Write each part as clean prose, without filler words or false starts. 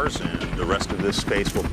cars, and the rest of this space will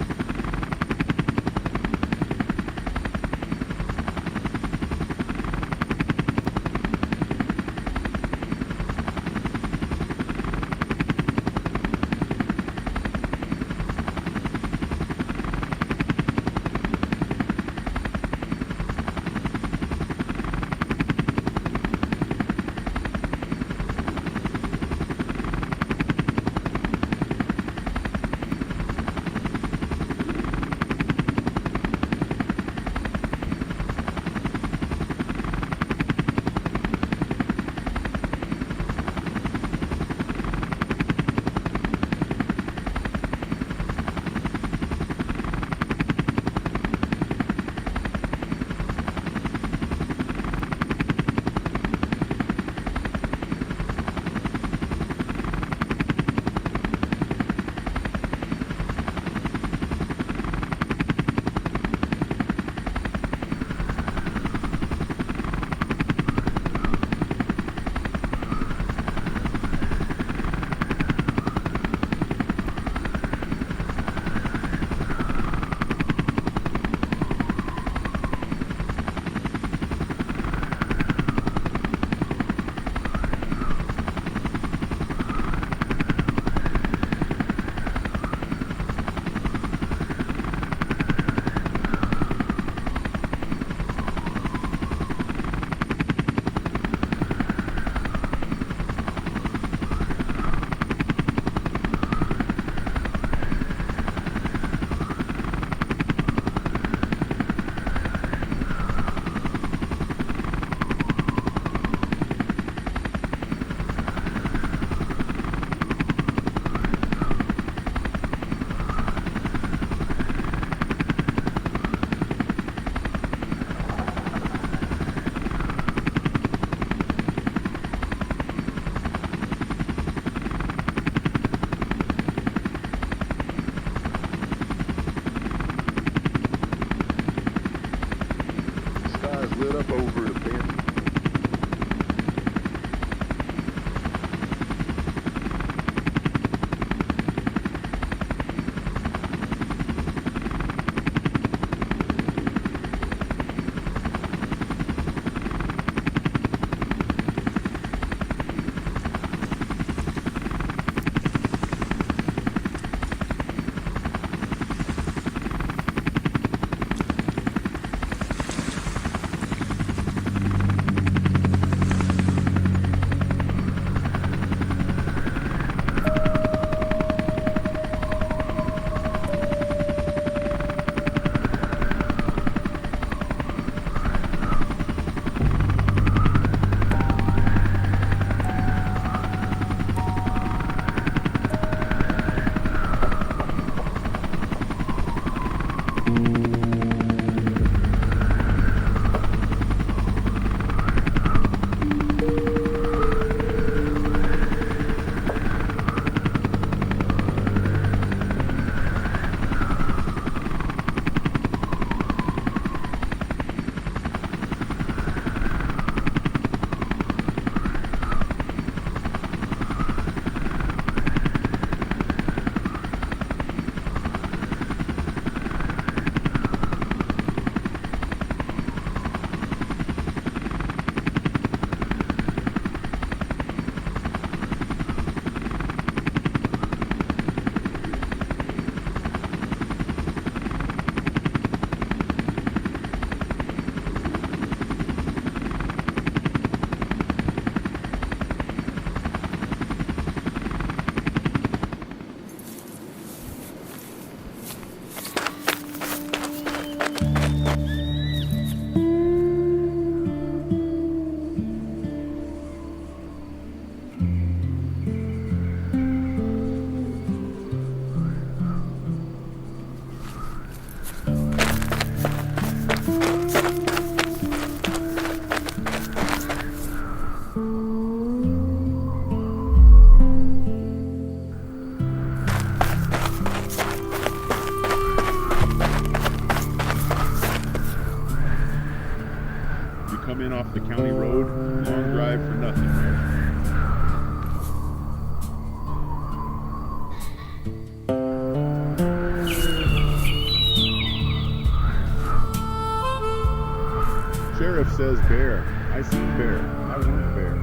says bear. I see bear. I want bear.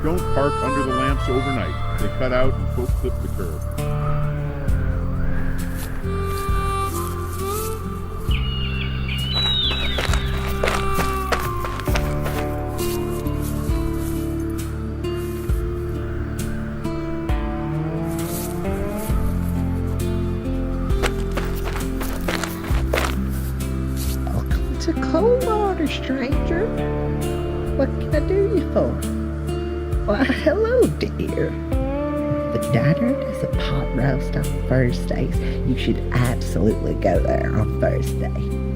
Don't park under the lamps overnight. They cut out and folk clip the curb. Welcome to Coldwater, stranger. What can I do you for? Why, hello, dear. The diner does a pot roast on Thursdays. You should absolutely go there on Thursday.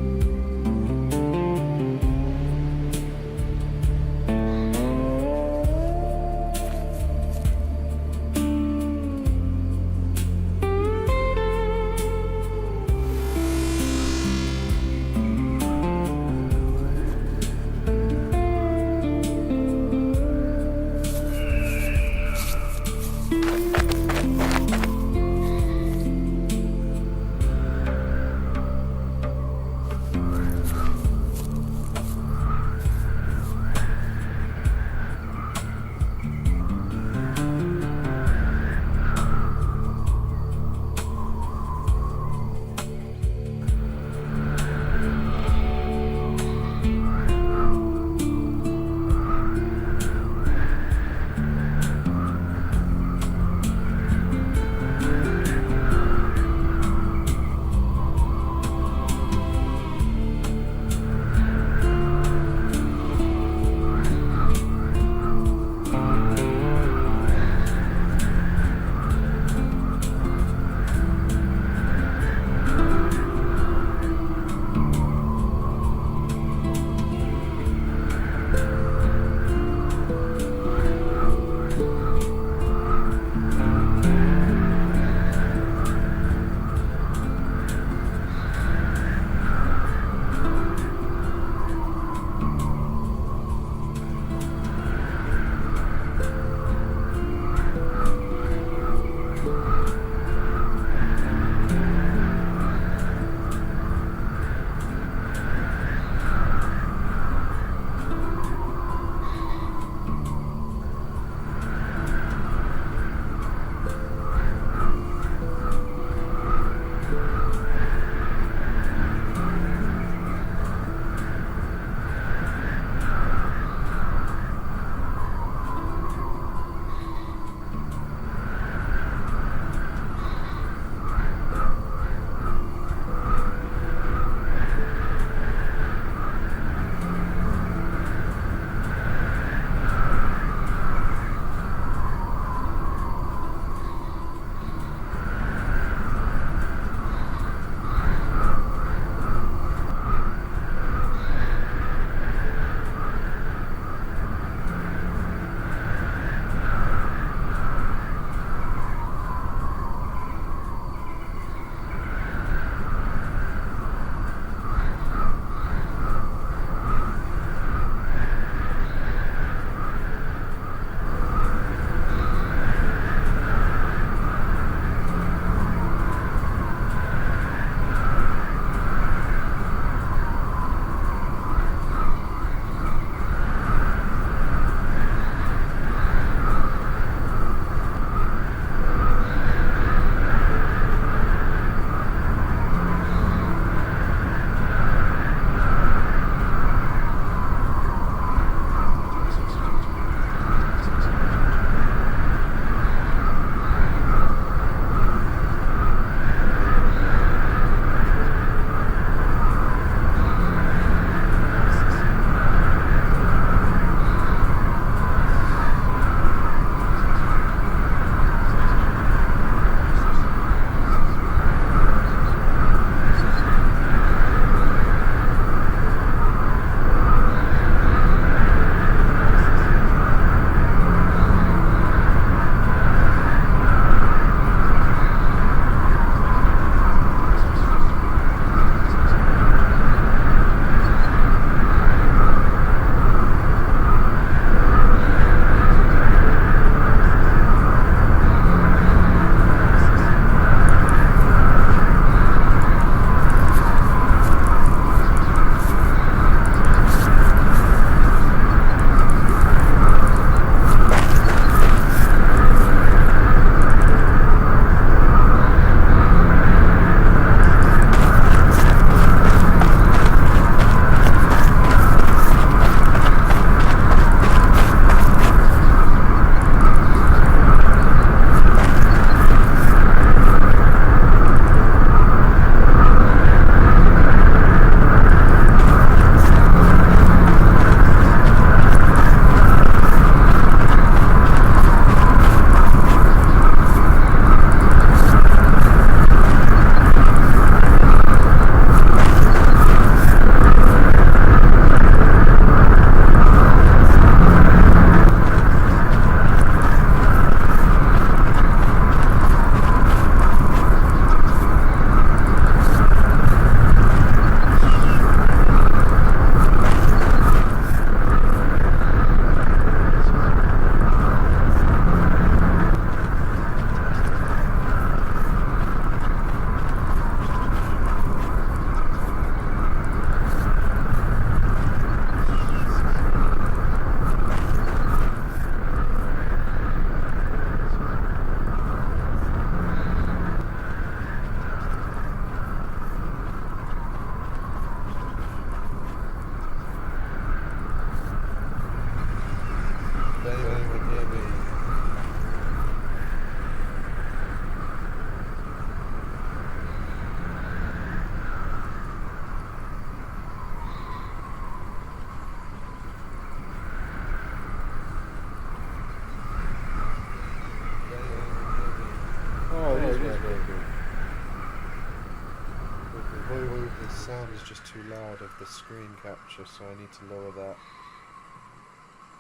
the sound is just too loud of the screen capture, so I need to lower that.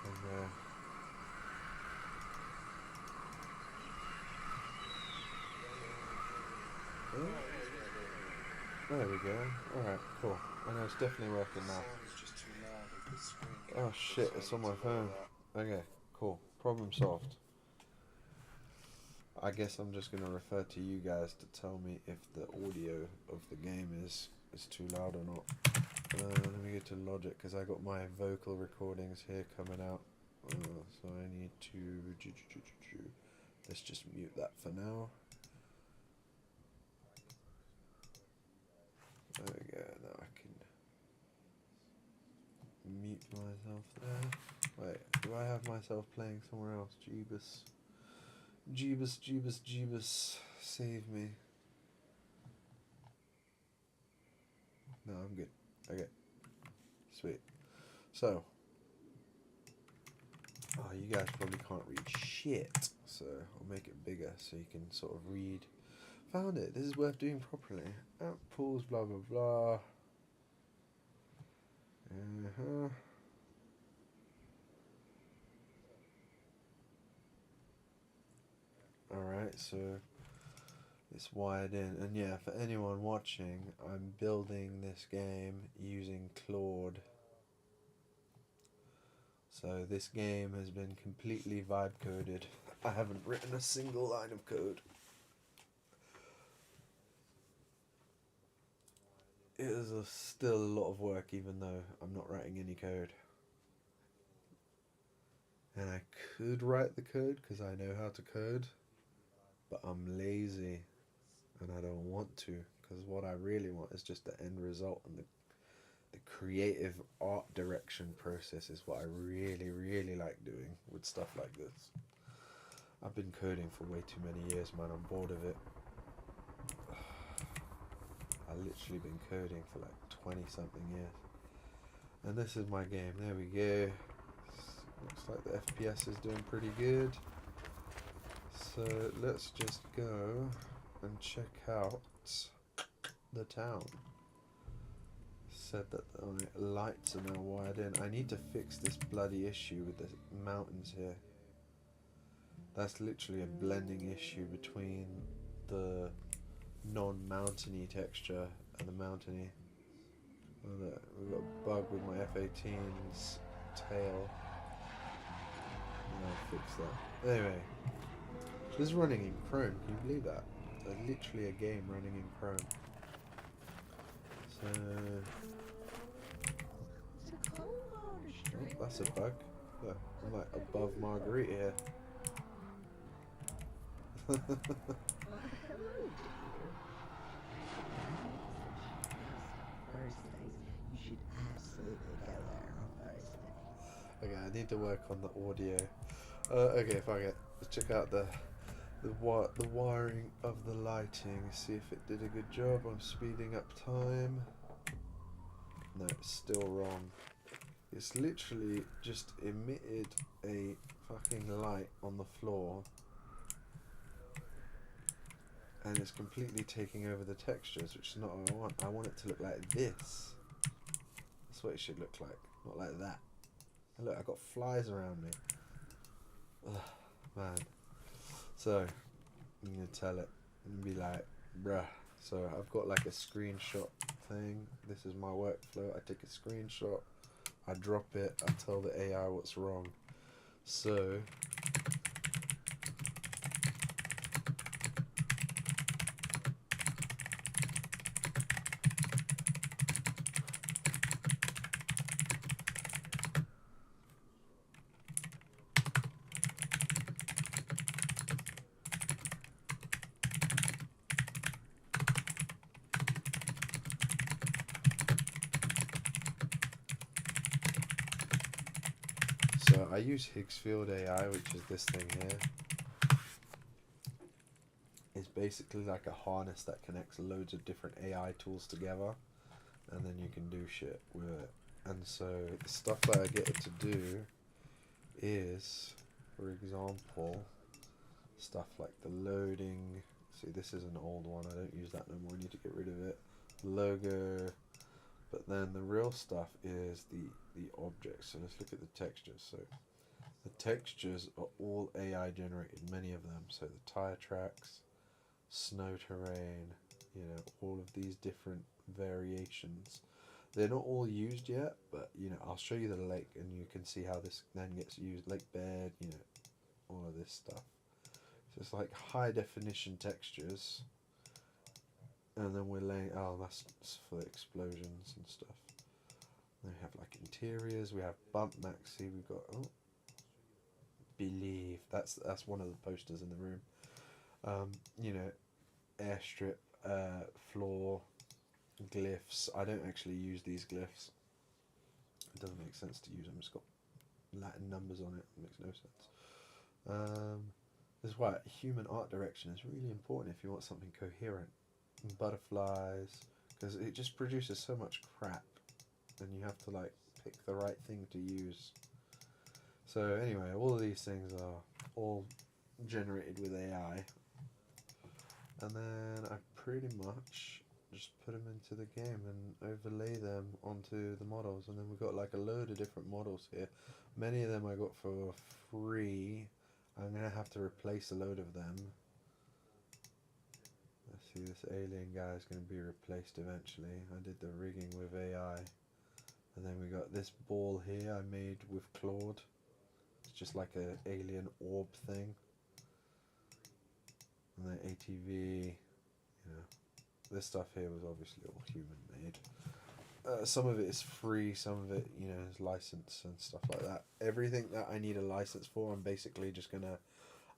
And there we go. Alright, cool. I know it's definitely working now. Oh shit, it's on my phone. Okay, cool. Problem solved. I guess I'm just going to refer to you guys to tell me if the audio of the game is too loud or not. Let me get to Logic because I got my vocal recordings here coming out. So I need to... Let's just mute that for now. There we go, now I can mute myself there. Wait, do I have myself playing somewhere else? Jeebus. Jeebus, Jeebus, Jeebus. Save me. No, I'm good. Okay. Sweet. So. Oh, you guys probably can't read shit. So I'll make it bigger so you can sort of read. Found it. This is worth doing properly. Pools, blah, blah, blah. Alright, so it's wired in. And yeah, for anyone watching, I'm building this game using Claude. So this game has been completely vibe coded. I haven't written a single line of code. It is still a lot of work even though I'm not writing any code. And I could write the code because I know how to code, but I'm lazy and I don't want to, because what I really want is just the end result, and the creative art direction process is what I really, really like doing with stuff like this. I've been coding for way too many years, man. I'm bored of it. I've literally been coding for like 20 something years. And this is my game. There we go. Looks like the FPS is doing pretty good. So let's just go and check out the town. Said that the lights are now wired in. I need to fix this bloody issue with the mountains here. That's literally a blending issue between the non-mountainy texture and the mountainy. Oh, we've got a bug with my F-18's tail. I'll fix that. Anyway, this is running in Chrome. Can you believe that? Literally a game running in Chrome. So, oh, that's a bug. Look, I'm like above Marguerite here. Okay, I need to work on the audio. Okay, fuck it. Let's check out the wiring of the lighting. See if it did a good job. I'm speeding up time. No, it's still wrong. It's literally just emitted a fucking light on the floor, and it's completely taking over the textures, which is not what I want. I want it to look like this. That's what it should look like, not like that. And look, I've got flies around me. Ugh, man. So, I'm going to tell it and be like, bruh. So, I've got like a screenshot thing. This is my workflow. I take a screenshot, I drop it, I tell the AI what's wrong. So, I use Higgsfield AI, which is this thing here. It's basically like a harness that connects loads of different AI tools together, and then you can do shit with it. And so the stuff that I get it to do is, for example, stuff like the loading. See, this is an old one. I don't use that no more. I need to get rid of it. logo, but then the real stuff is the objects. So let's look at the textures. So the textures are all AI generated, many of them. So the tire tracks, snow terrain, you know, all of these different variations. They're not all used yet, but you know, I'll show you the lake and you can see how this then gets used. Lake bed, you know, all of this stuff. So it's like high definition textures. And then we're laying, oh, that's for explosions and stuff. Then we have like interiors, we have bump maxi, we've got, oh, believe, that's one of the posters in the room. You know, airstrip, floor, glyphs. I don't actually use these glyphs. It doesn't make sense to use them. It's got Latin numbers on it. It makes no sense. This is why human art direction is really important if you want something coherent. And butterflies, because it just produces so much crap, and you have to like pick the right thing to use. So anyway, all of these things are all generated with AI, and then I pretty much just put them into the game and overlay them onto the models, and then we've got like a load of different models here. Many of them I got for free. I'm gonna have to replace a load of them. Let's see, this alien guy is gonna be replaced eventually. I did the rigging with AI, and then we got this ball here I made with Claude. It's just like a alien orb thing. And then ATV, you know. This stuff here was obviously all human made. Some of it is free, some of it, you know, is licensed and stuff like that. Everything that I need a license for, I'm basically just I'm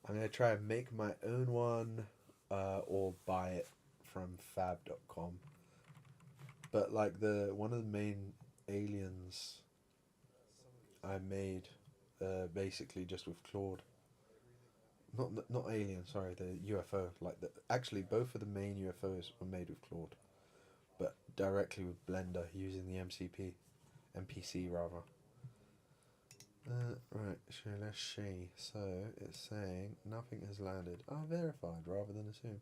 gonna try and make my own one, or buy it from fab.com. But like one of the main aliens I made, basically just with Claude. Not alien, sorry, the UFO. Like actually, both of the main UFOs were made with Claude, but directly with Blender using the MPC rather. Right, so let's see. So it's saying nothing has landed. Verified rather than assume.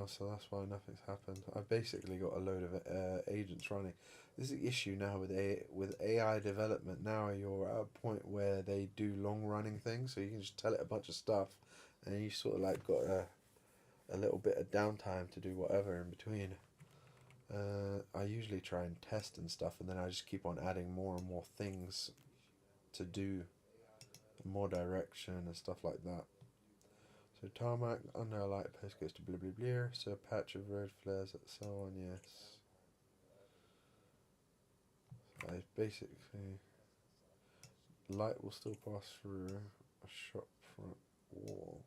So that's why nothing's happened. I've basically got a load of agents running. This is the issue now with AI development. Now you're at a point where they do long running things, so you can just tell it a bunch of stuff, and you sort of like got a little bit of downtime to do whatever in between. I usually try and test and stuff, and then I just keep on adding more and more things to do, more direction and stuff like that. So tarmac, under a light post goes to blah blah blah, so a patch of road flares and so on, yes. So basically, light will still pass through a shop front wall.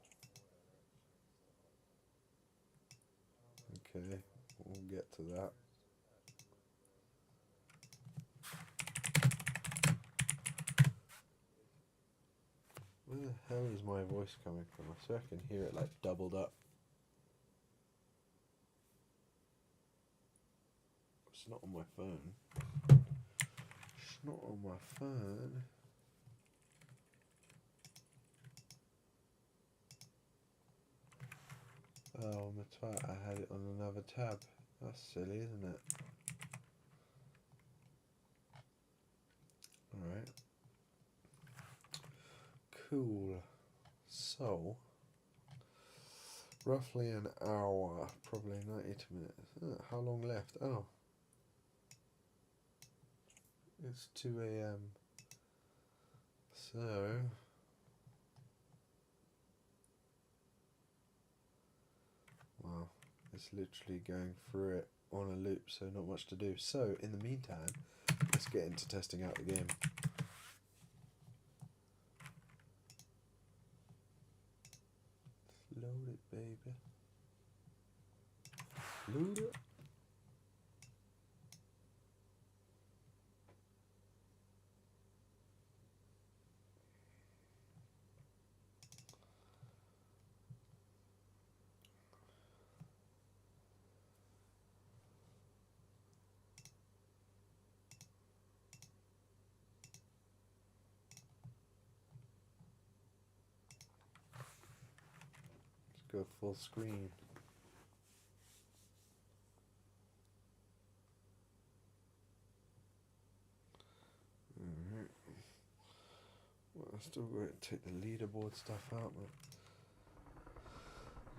Okay, we'll get to that. Where the hell is my voice coming from? I swear I can hear it like doubled up. It's not on my phone. It's not on my phone. Oh, my twat, I had it on another tab. That's silly, isn't it? Alright. Cool. So, roughly an hour, probably 92 minutes. How long left? Oh. It's 2 a.m. So, wow, it's literally going through it on a loop, so not much to do. So, in the meantime, let's get into testing out the game. Load it, baby. Load it. Go full screen. I'm still going to take the leaderboard stuff out, but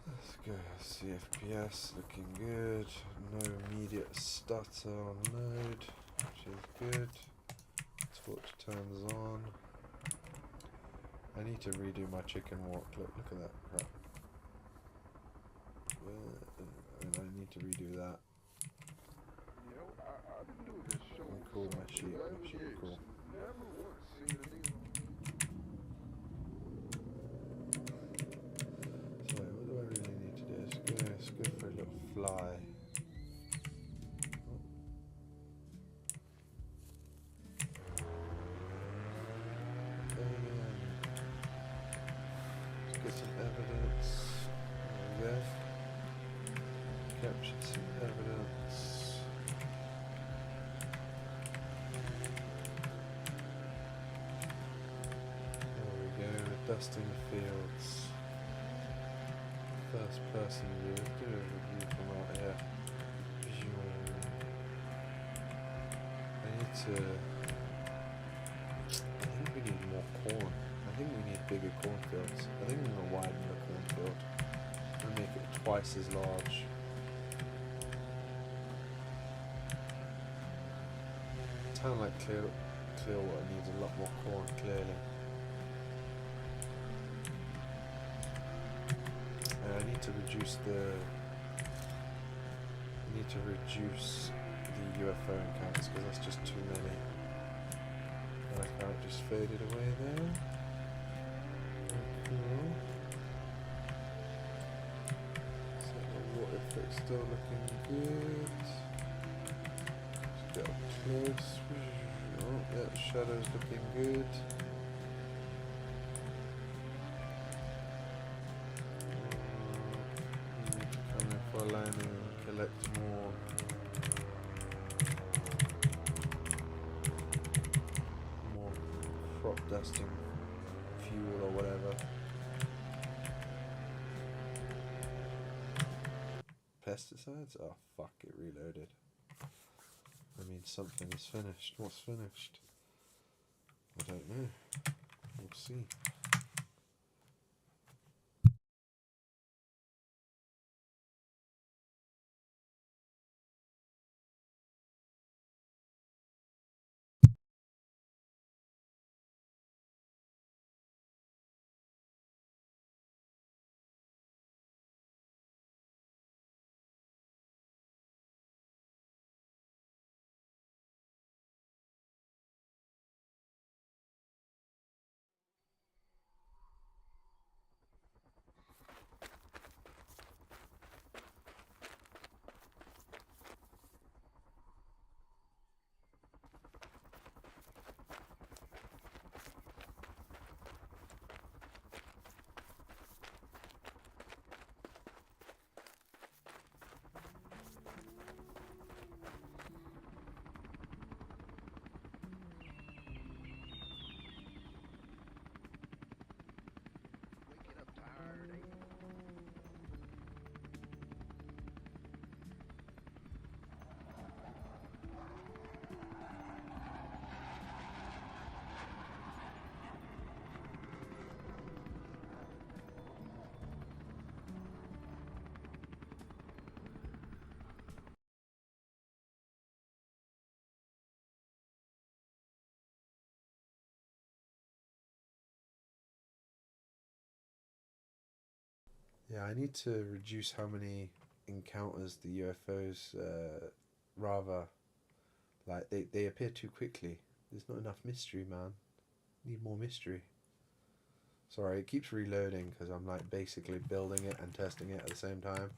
let's go. See FPS looking good. No immediate stutter on load, which is good. Torch turns on. I need to redo my chicken walk. Look at that crap. I need to redo that. And cool my sheep. My sheep are cool. So what do I really need to do? Let's go for a little fly. Let's get some evidence. There we go. Captured some evidence. There we go. We're dusting the fields. First person view. Do a review from out here. I think we need more corn. I think we need bigger cornfields. I think we're going to widen the cornfield and make it twice as large. A town like Clearwater needs a lot more corn, clearly. And I need to reduce the UFO encounters because that's just too many. And I can't just faded away there. Cool. So the water effect's still looking good. Let's get up close. Oh, yeah, shadow's looking good. We need to come in for a landing and collect more. Crop dusting fuel or whatever. Pesticides? Oh fuck, it reloaded. I mean something is finished. What's finished? I don't know. We'll see. Yeah, I need to reduce how many encounters the UFOs rather like they appear too quickly. There's not enough mystery, man. Need more mystery. Sorry, it keeps reloading because I'm like basically building it and testing it at the same time.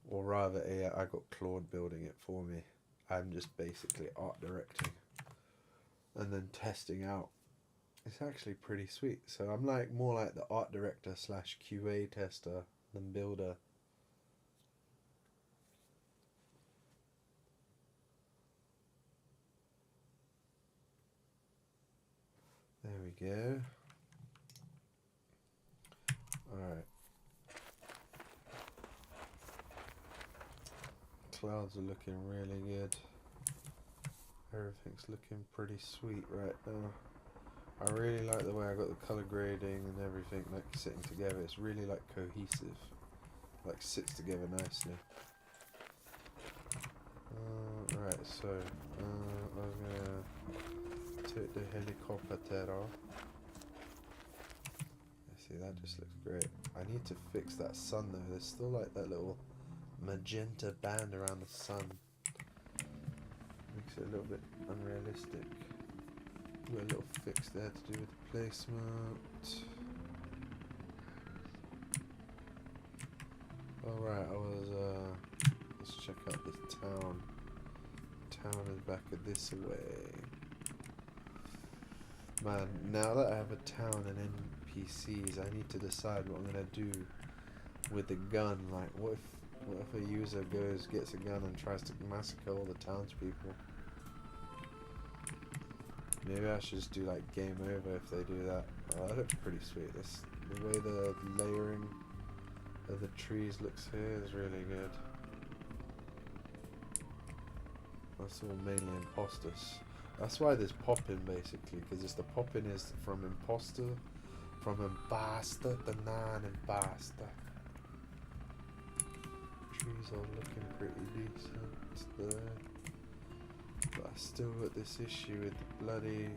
Or rather, yeah, I got Claude building it for me. I'm just basically art directing and then testing out. It's actually pretty sweet. So I'm like more like the art director slash QA tester than builder. There we go. Alright. Clouds are looking really good. Everything's looking pretty sweet right now. I really like the way I got the color grading and everything like sitting together. It's really like cohesive, like sits together nicely. Right, so I was gonna take the helicopter off. See, that just looks great. I need to fix that sun though. There's still like that little magenta band around the sun. Makes it a little bit unrealistic. Got a little fix there to do with the placement. Alright, let's check out this town. Town is back this way. Man, now that I have a town and NPCs, I need to decide what I'm gonna do with the gun. Like, what if a user gets a gun and tries to massacre all the townspeople? Maybe I should just do like game over if they do that. Oh, that looks pretty sweet. The way the layering of the trees looks here is really good. That's all mainly imposters. That's why there's popping basically, because it's the popping is from imposter, from imposter to non-imposter. Trees are looking pretty decent there. But I still got this issue with the bloody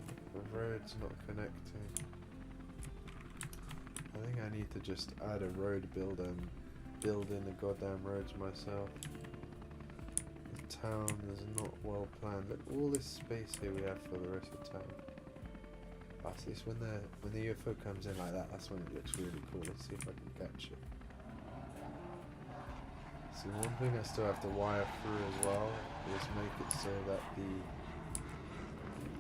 roads not connecting. I think I need to just add a road builder and build in the goddamn roads myself. The town is not well planned. Look, all this space here we have for the rest of the town. Ah, see, when the UFO comes in like that, that's when it looks really cool. Let's see if I can catch it. See, one thing I still have to wire through as well is make it so that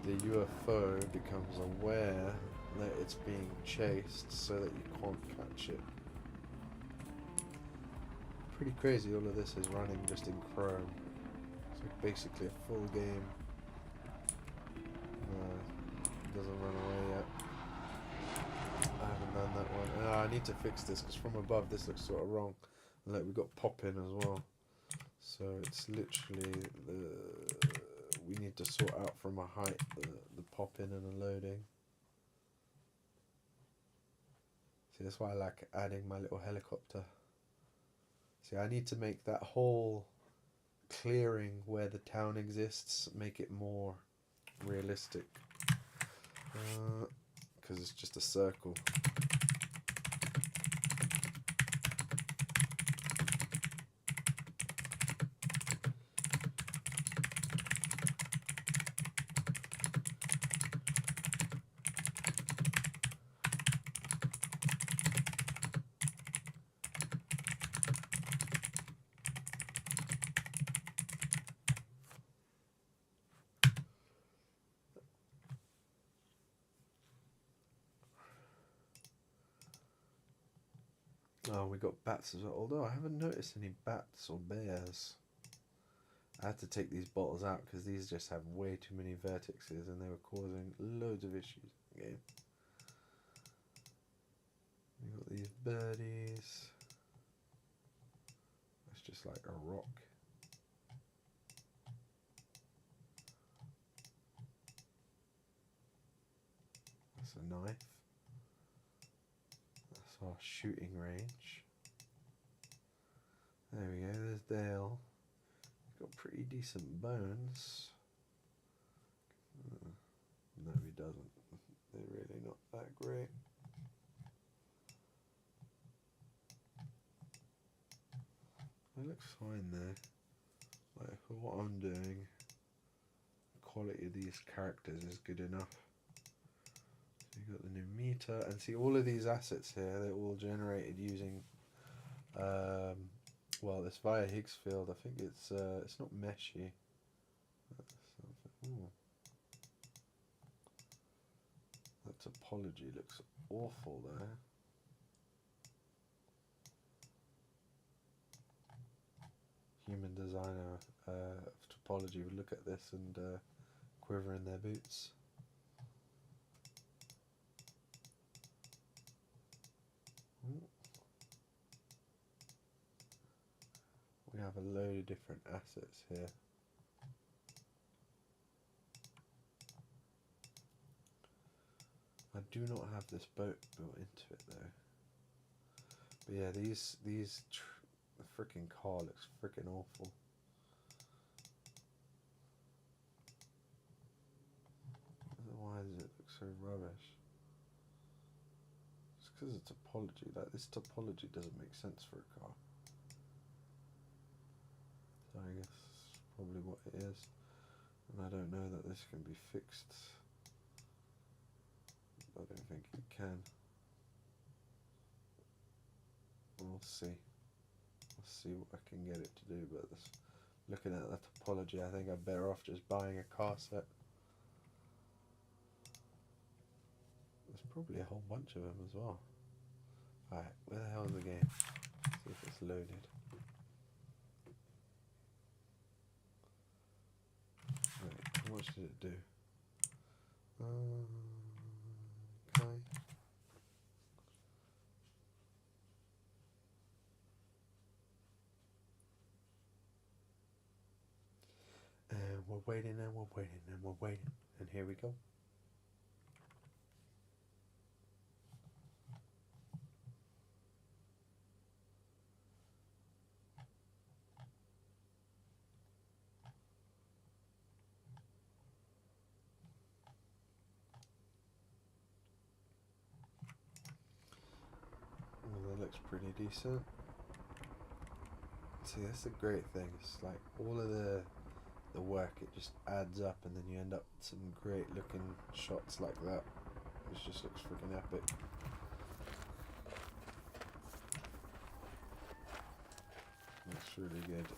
the UFO becomes aware that it's being chased so that you can't catch it. Pretty crazy, all of this is running just in Chrome. It's like basically a full game. Doesn't run away yet. I haven't done that one. I need to fix this because from above this looks sort of wrong. And like, we've got pop-in as well. So it's literally we need to sort out from a height the pop-in and the loading. See, that's why I like adding my little helicopter. See, I need to make that whole clearing where the town exists, make it more realistic. Because it's just a circle. Oh, we got bats as well, although I haven't noticed any bats or bears. I had to take these bottles out because these just have way too many vertexes and they were causing loads of issues in the game. We got these birdies. That's just like a rock. That's a knife. That's our shooting range. There we go, there's Dale. He's got pretty decent bones. No, he doesn't. They're really not that great. It looks fine there. Like, for what I'm doing, the quality of these characters is good enough. So you've got the new meter, and see all of these assets here, they're all generated using well, it's via Higgs field. I think it's not meshy. That topology looks awful there. Human designer of topology would look at this and quiver in their boots. We have a load of different assets here. I do not have this boat built into it though. But yeah, the freaking car looks freaking awful. Why does it look so rubbish? It's because of topology. Like, this topology doesn't make sense for a car. So I guess that's probably what it is. And I don't know that this can be fixed. I don't think it can. We'll see. I'll see what I can get it to do, but looking at that topology, I think I'm better off just buying a car set. There's probably a whole bunch of them as well. Alright, where the hell is the game? See if it's loaded. Right, how much did it do? Okay. And we're waiting and we're waiting and we're waiting. And here we go. Well, that looks pretty decent. See, that's the great thing. It's like all of the work, it just adds up, and then you end up with some great looking shots like that. It just looks freaking epic. Looks really good.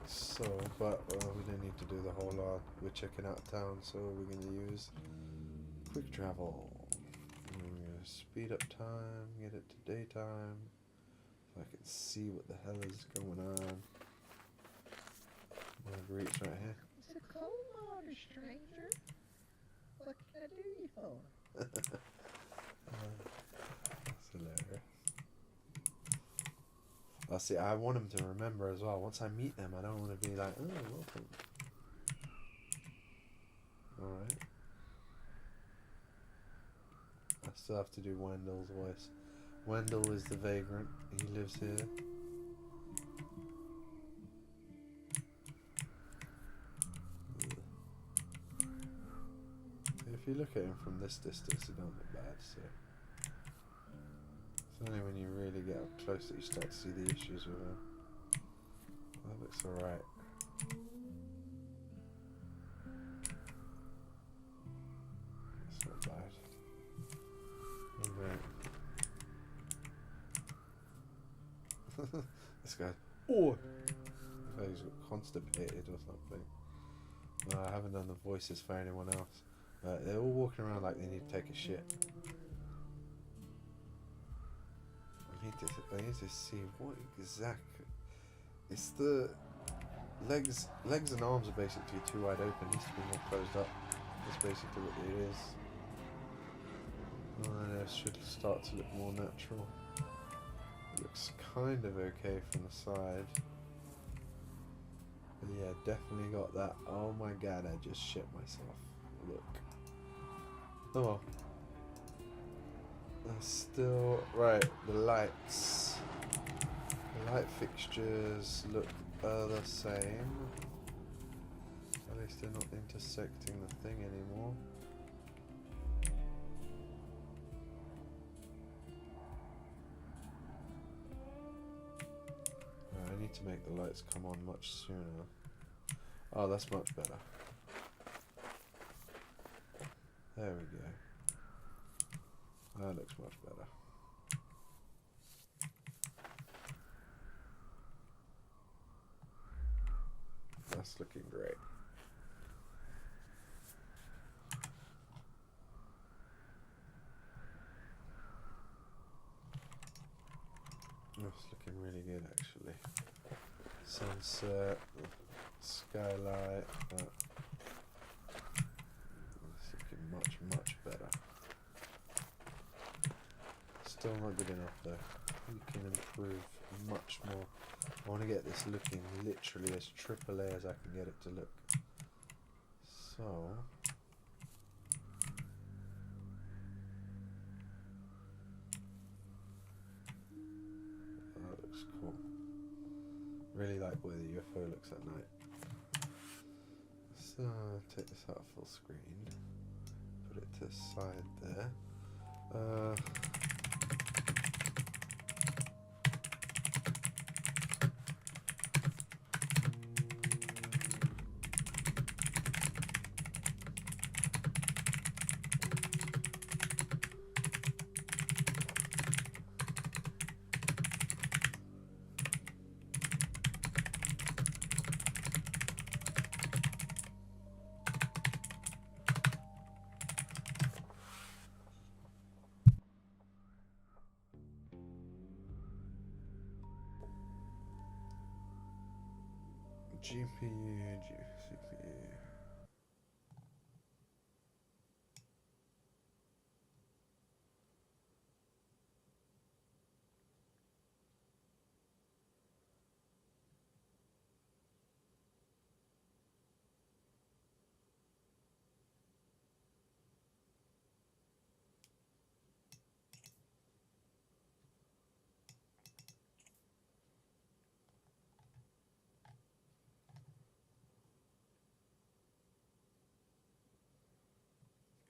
So, but we don't need to do the whole lot. We're checking out town, so we're going to use quick travel. We're going to speed up time, get it to daytime, so I can see what the hell is going on. Reach right here. It's a cold water, stranger. What can I do you for? That's hilarious. Oh, see, I want them to remember as well. Once I meet them, I don't want to be like, oh, welcome. Alright. I still have to do Wendell's voice. Wendell is the vagrant. He lives here. If you look at him from this distance, he don't look bad, so it's only when you really get up close that you start to see the issues with him. That looks alright. It's not bad. Alright. This guy. Oh! I thought he's constipated or something. I haven't done the voices for anyone else. They're all walking around like they need to take a shit. I need to see what exactly. It's the legs and arms are basically too wide open. It needs to be more closed up. That's basically what it is. And it should start to look more natural. It looks kind of okay from the side. But yeah, definitely got that. Oh my god, I just shit myself. Look. Oh. That's still right. The lights. The light fixtures look the same. At least they're not intersecting the thing anymore. I need to make the lights come on much sooner. Oh, that's much better. There we go. That looks much better. That's looking great. That's looking really good actually. Sunset, skylight, it's looking much better. Still not good enough though. We can improve much more. I want to get this looking literally as AAA as I can get it to look. So looks cool. Really like the way the UFO looks at night. So take this out full screen. Put it to the side there. GPU, CPU.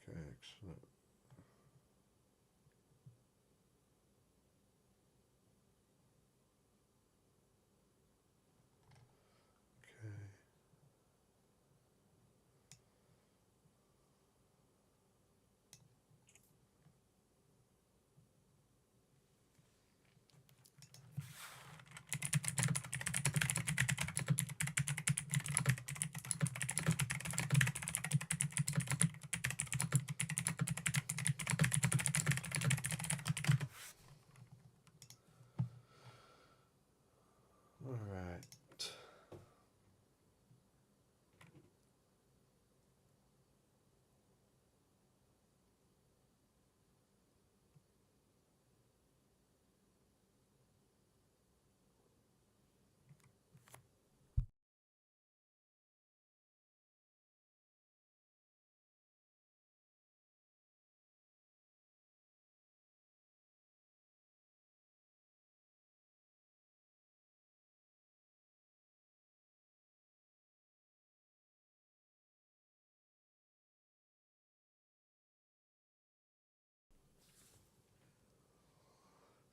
Okay, excellent. Okay. All right.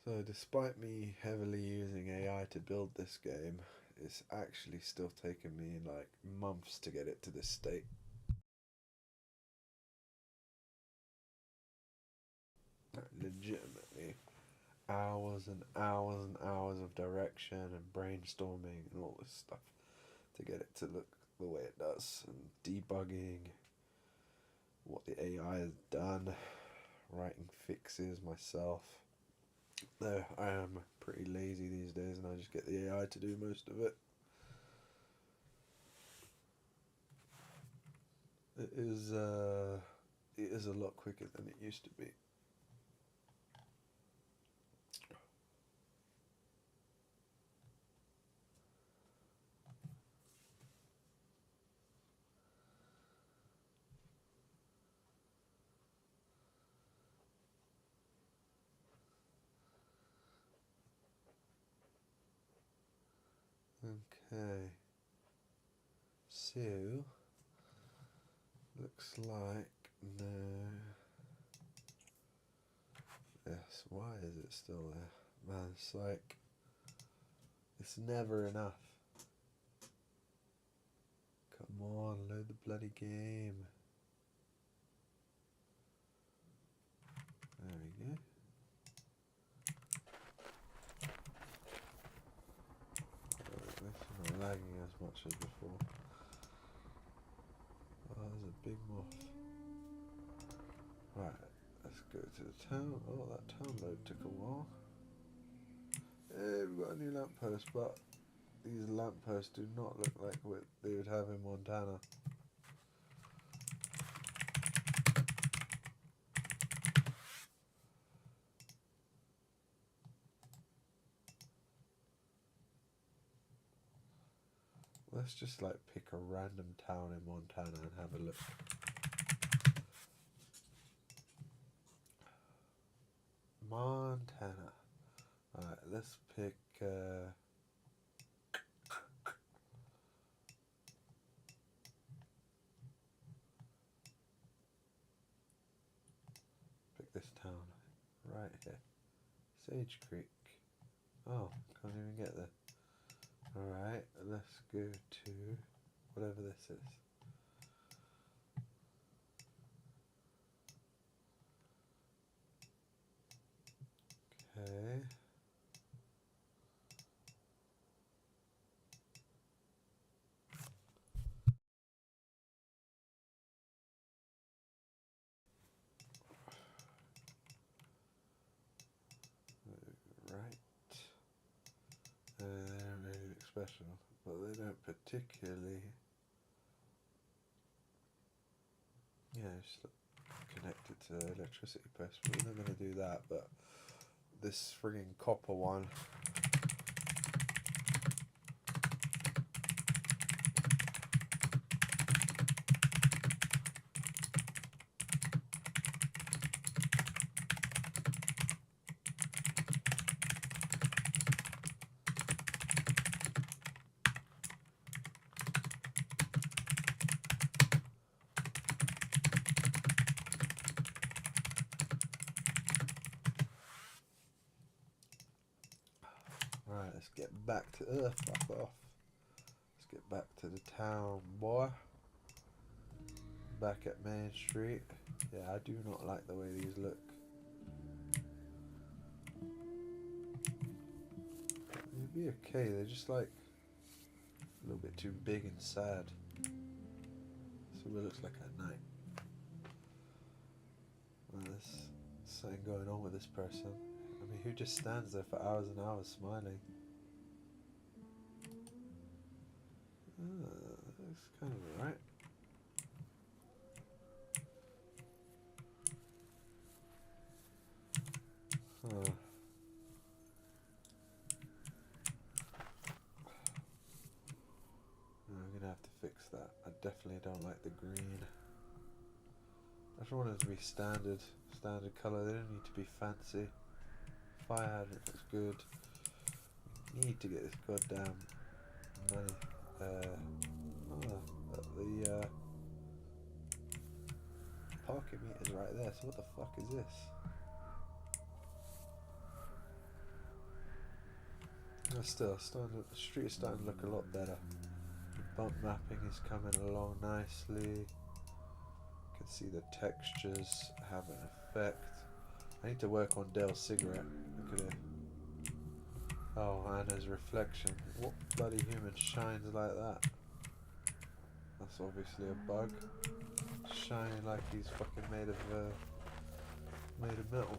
So despite me heavily using AI to build this game, it's actually still taken me like months to get it to this state. Legitimately hours and hours and hours of direction and brainstorming and all this stuff to get it to look the way it does, and debugging what the AI has done, writing fixes myself. Though I am pretty lazy these days and I just get the AI to do most of it. It is a lot quicker than it used to be. Okay, so looks like no. Yes, why is it still there? Man, it's like it's never enough. Come on, load the bloody game. There we go. It's not lagging as much as before. Oh, there's a big moth. Right, let's go to the town. Oh, that town load took a while. Hey, we've got a new lamppost, but these lampposts do not look like what they would have in Montana. Let's just like pick a random town in Montana and have a look. Montana. Alright, let's pick pick this town right here. Sage Creek. Oh, can't even get there. Alright, let's go to whatever this is. Okay. Right. They don't really look special, but they don't particularly. Yeah, just look connected to the electricity post. We're not going to do that, but this frigging copper one. Right, let's get back to Earth. Fuck off. Let's get back to the town, boy. Back at Main Street. Yeah, I do not like the way these look. They'd be okay, they're just like a little bit too big and sad. So it looks like at night. Well, there's something going on with this person. I mean, who just stands there for hours and hours smiling? That's kind of alright. Huh. I'm gonna have to fix that. I definitely don't like the green. I just want it to be standard colour. They don't need to be fancy. Fire hydrant looks good. We need to get this goddamn money. The parking meter's right there. So what the fuck is this? Still, the street is starting to look a lot better. The bump mapping is coming along nicely. You can see the textures have an effect. I need to work on Dell's cigarette. Look at it. Oh, Anna's reflection. What bloody human shines like that? That's obviously a bug. Shining like he's fucking made of metal.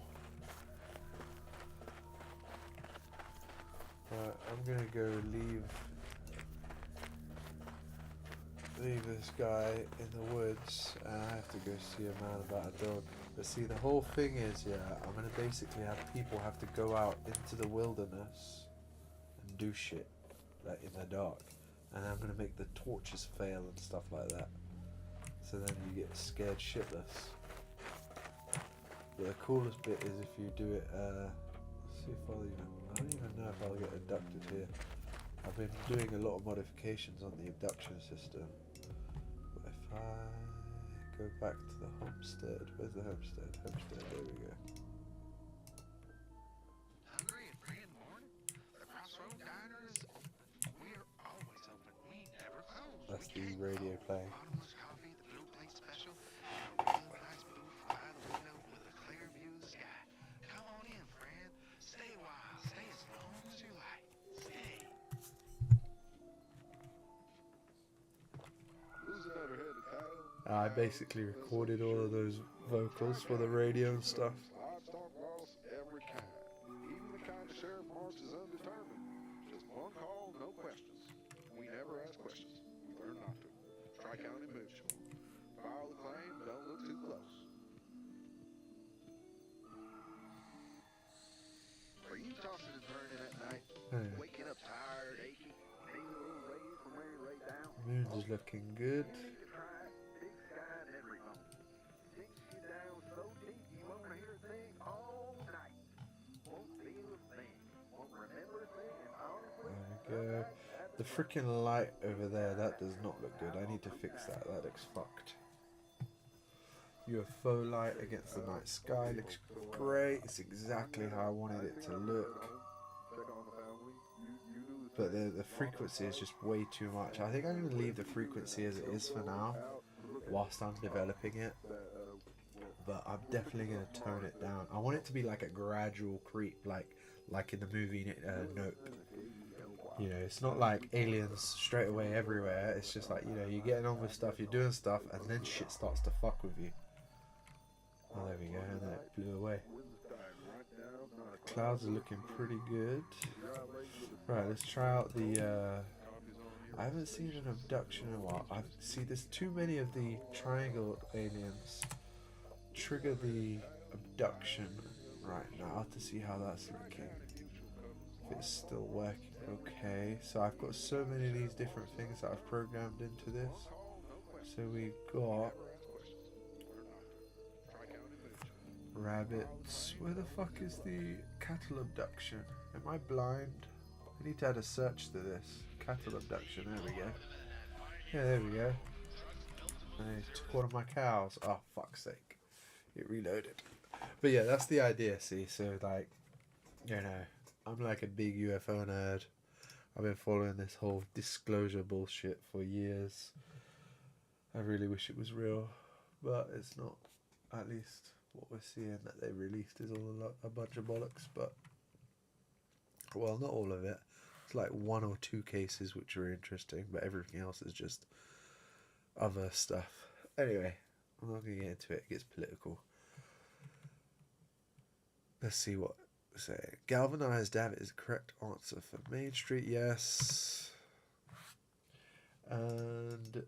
Right, I'm gonna go leave this guy in the woods, and I have to go see a man about a dog. But see, the whole thing is, yeah, I'm gonna basically have people have to go out into the wilderness and do shit, like in the dark, and I'm gonna make the torches fail and stuff like that. So then you get scared shitless. But the coolest bit is if you do it. Let's see if I don't even know if I'll get abducted here. I've been doing a lot of modifications on the abduction system. But if I go back to the homestead, where's the homestead? Homestead, there we go. Hungry at 3 in the morning? The Crossroad Diner is open. We're always open. We never close. That's the radio playing. Bottomless coffee, the blue plate special, and a real nice booth by the window with a clear view of the sky. Come on in, friend. Stay a while. Stay as long as you like. Stay. I basically recorded all of those vocals for the radio and stuff. Livestock loss every kind. Even the kind the sheriff marks is undetermined. Just one call, no questions. We never ask questions. We learn not to. Tri-County Mutual. File the claim, but don't look too close. Are you tossing and turning at night? Anyway, Waking up tired, achy? Need a little raise from where you lay down? Moons is looking good. You need to try Big Sky and every moment. Sinks you down so deep you won't hear a thing all night. Won't feel a thing. Won't remember a thing go. The freaking light over there, that does not look good. I need to fix that. That looks fucked. UFO light against the night sky looks great. It's exactly how I wanted it to look. But the frequency is just way too much. I think I'm going to leave the frequency as it is for now, whilst I'm developing it. But I'm definitely going to tone it down. I want it to be like a gradual creep, like in the movie Nope. You know, it's not like aliens straight away everywhere. It's just like, you know, you're getting on with stuff, you're doing stuff, and then shit starts to fuck with you. Oh, there we go, and then it blew away. The clouds are looking pretty good. Right, let's try out the... I haven't seen an abduction in a while. there's too many of the triangle aliens. Trigger the abduction right now to see how that's looking. If it's still working okay. So I've got so many of these different things that I've programmed into this. So we've got rabbits. Where the fuck is the cattle abduction? Am I blind? I need to add a search to this. Cattle abduction, there we go. Yeah, there we go. And it took one of my cows. Oh, fuck's sake. It reloaded. But yeah, that's the idea, see? So, like, you know, I'm like a big UFO nerd. I've been following this whole disclosure bullshit for years. I really wish it was real, but it's not. At least what we're seeing that they released is all a bunch of bollocks, but, well, not all of it. It's like 1 or 2 cases which are interesting, but everything else is just other stuff. Anyway, I'm not going to get into it. It gets political. Let's see what they say. Galvanized Dav is the correct answer for Main Street, yes. And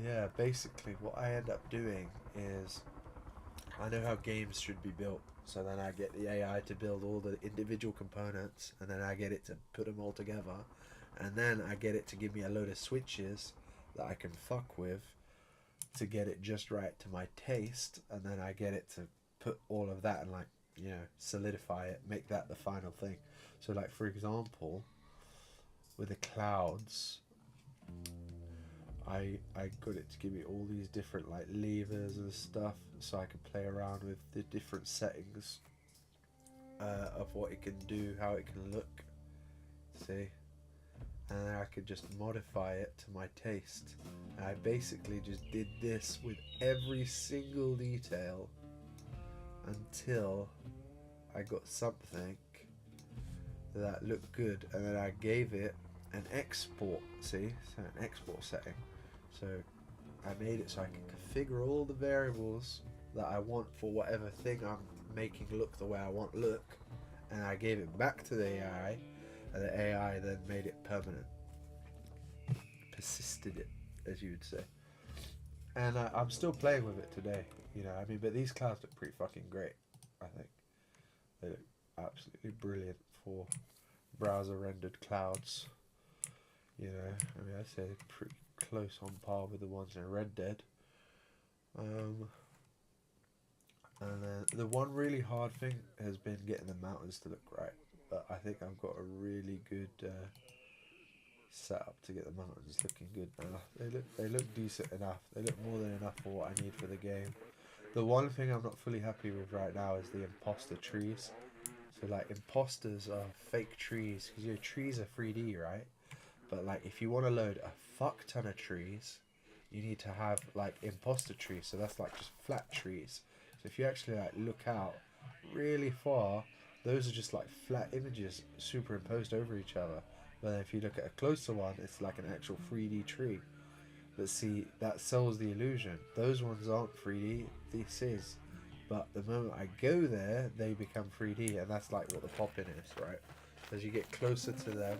yeah, basically what I end up doing is I know how games should be built. So then I get the AI to build all the individual components, and then I get it to put them all together, and then I get it to give me a load of switches that I can fuck with to get it just right to my taste, and then I get it to put all of that and, like, you know, solidify it, make that the final thing. So, like, for example, with the clouds, I got it to give me all these different, like, levers and stuff, so I could play around with the different settings of what it can do, how it can look, see, and then I could just modify it to my taste. And I basically just did this with every single detail until I got something that looked good, and then I gave it an export, see, so an export setting. So I made it so I can configure all the variables that I want for whatever thing I'm making look the way I want look, and I gave it back to the AI, and the AI then made it permanent, persisted it, as you would say. And I'm still playing with it today, you know. I mean, but these clouds look pretty fucking great. I think they look absolutely brilliant for browser rendered clouds. You know, I mean, I'd say they're pretty close on par with the ones in Red Dead. And then the one really hard thing has been getting the mountains to look right. But I think I've got a really good setup to get the mountains looking good now. They look decent enough. They look more than enough for what I need for the game. The one thing I'm not fully happy with right now is the imposter trees. So, like, imposters are fake trees, because your trees are 3D, right? But, like, if you want to load a fuck ton of trees, you need to have, like, imposter trees. So that's like just flat trees. So if you actually, like, look out really far, those are just like flat images superimposed over each other. But then if you look at a closer one, it's like an actual 3D tree. But see, that sells the illusion. Those ones aren't 3D, this is. But the moment I go there, they become 3D, and that's like what the pop-in is, right? As you get closer to them,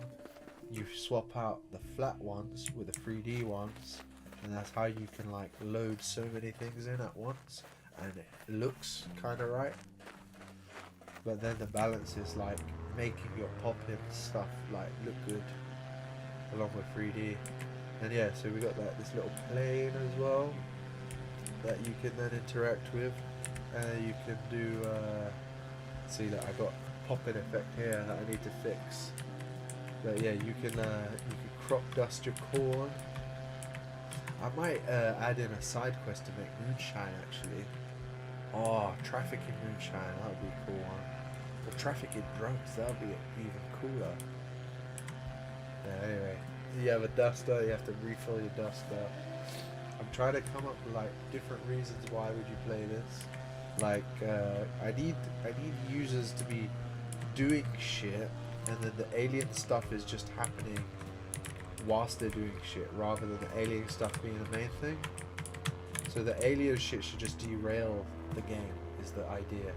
you swap out the flat ones with the 3D ones, and that's how you can, like, load so many things in at once, and it looks kind of right. But then the balance is, like, making your pop-in stuff, like, look good along with 3D. And yeah, so we got this little plane as well that you can then interact with. You can do, see that I got pop-in effect here that I need to fix. But yeah, you can crop dust your corn. I might add in a side quest to make moonshine actually. Oh, trafficking moonshine, that would be a cool one. Or trafficking drugs, that would be even cooler. Yeah, anyway, you have a duster, you have to refill your duster. I'm trying to come up with like different reasons why would you play this. Like I need users to be doing shit, and then the alien stuff is just happening whilst they're doing shit, rather than the alien stuff being the main thing. So the alien shit should just derail the game, is the idea.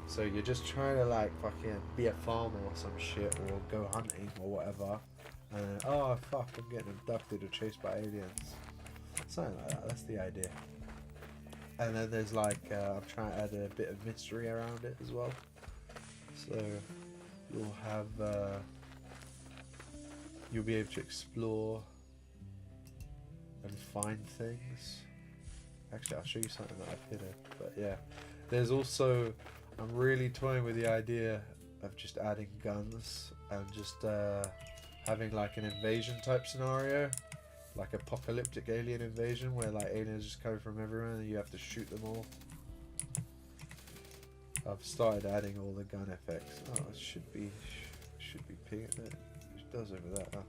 So you're just trying to like fucking be a farmer or some shit, or go hunting or whatever, and then, oh fuck, I'm getting abducted or chased by aliens. Something like that, that's the idea. And then there's like, I'm trying to add a bit of mystery around it as well. So you'll have, you'll be able to explore and find things. Actually, I'll show you something that I've hidden. But yeah, there's also, I'm really toying with the idea of just adding guns and just having like an invasion type scenario, like apocalyptic alien invasion, where like aliens just coming from everywhere and you have to shoot them all. I've started adding all the gun effects. Oh, it should be pinging it. It does over that. Huh?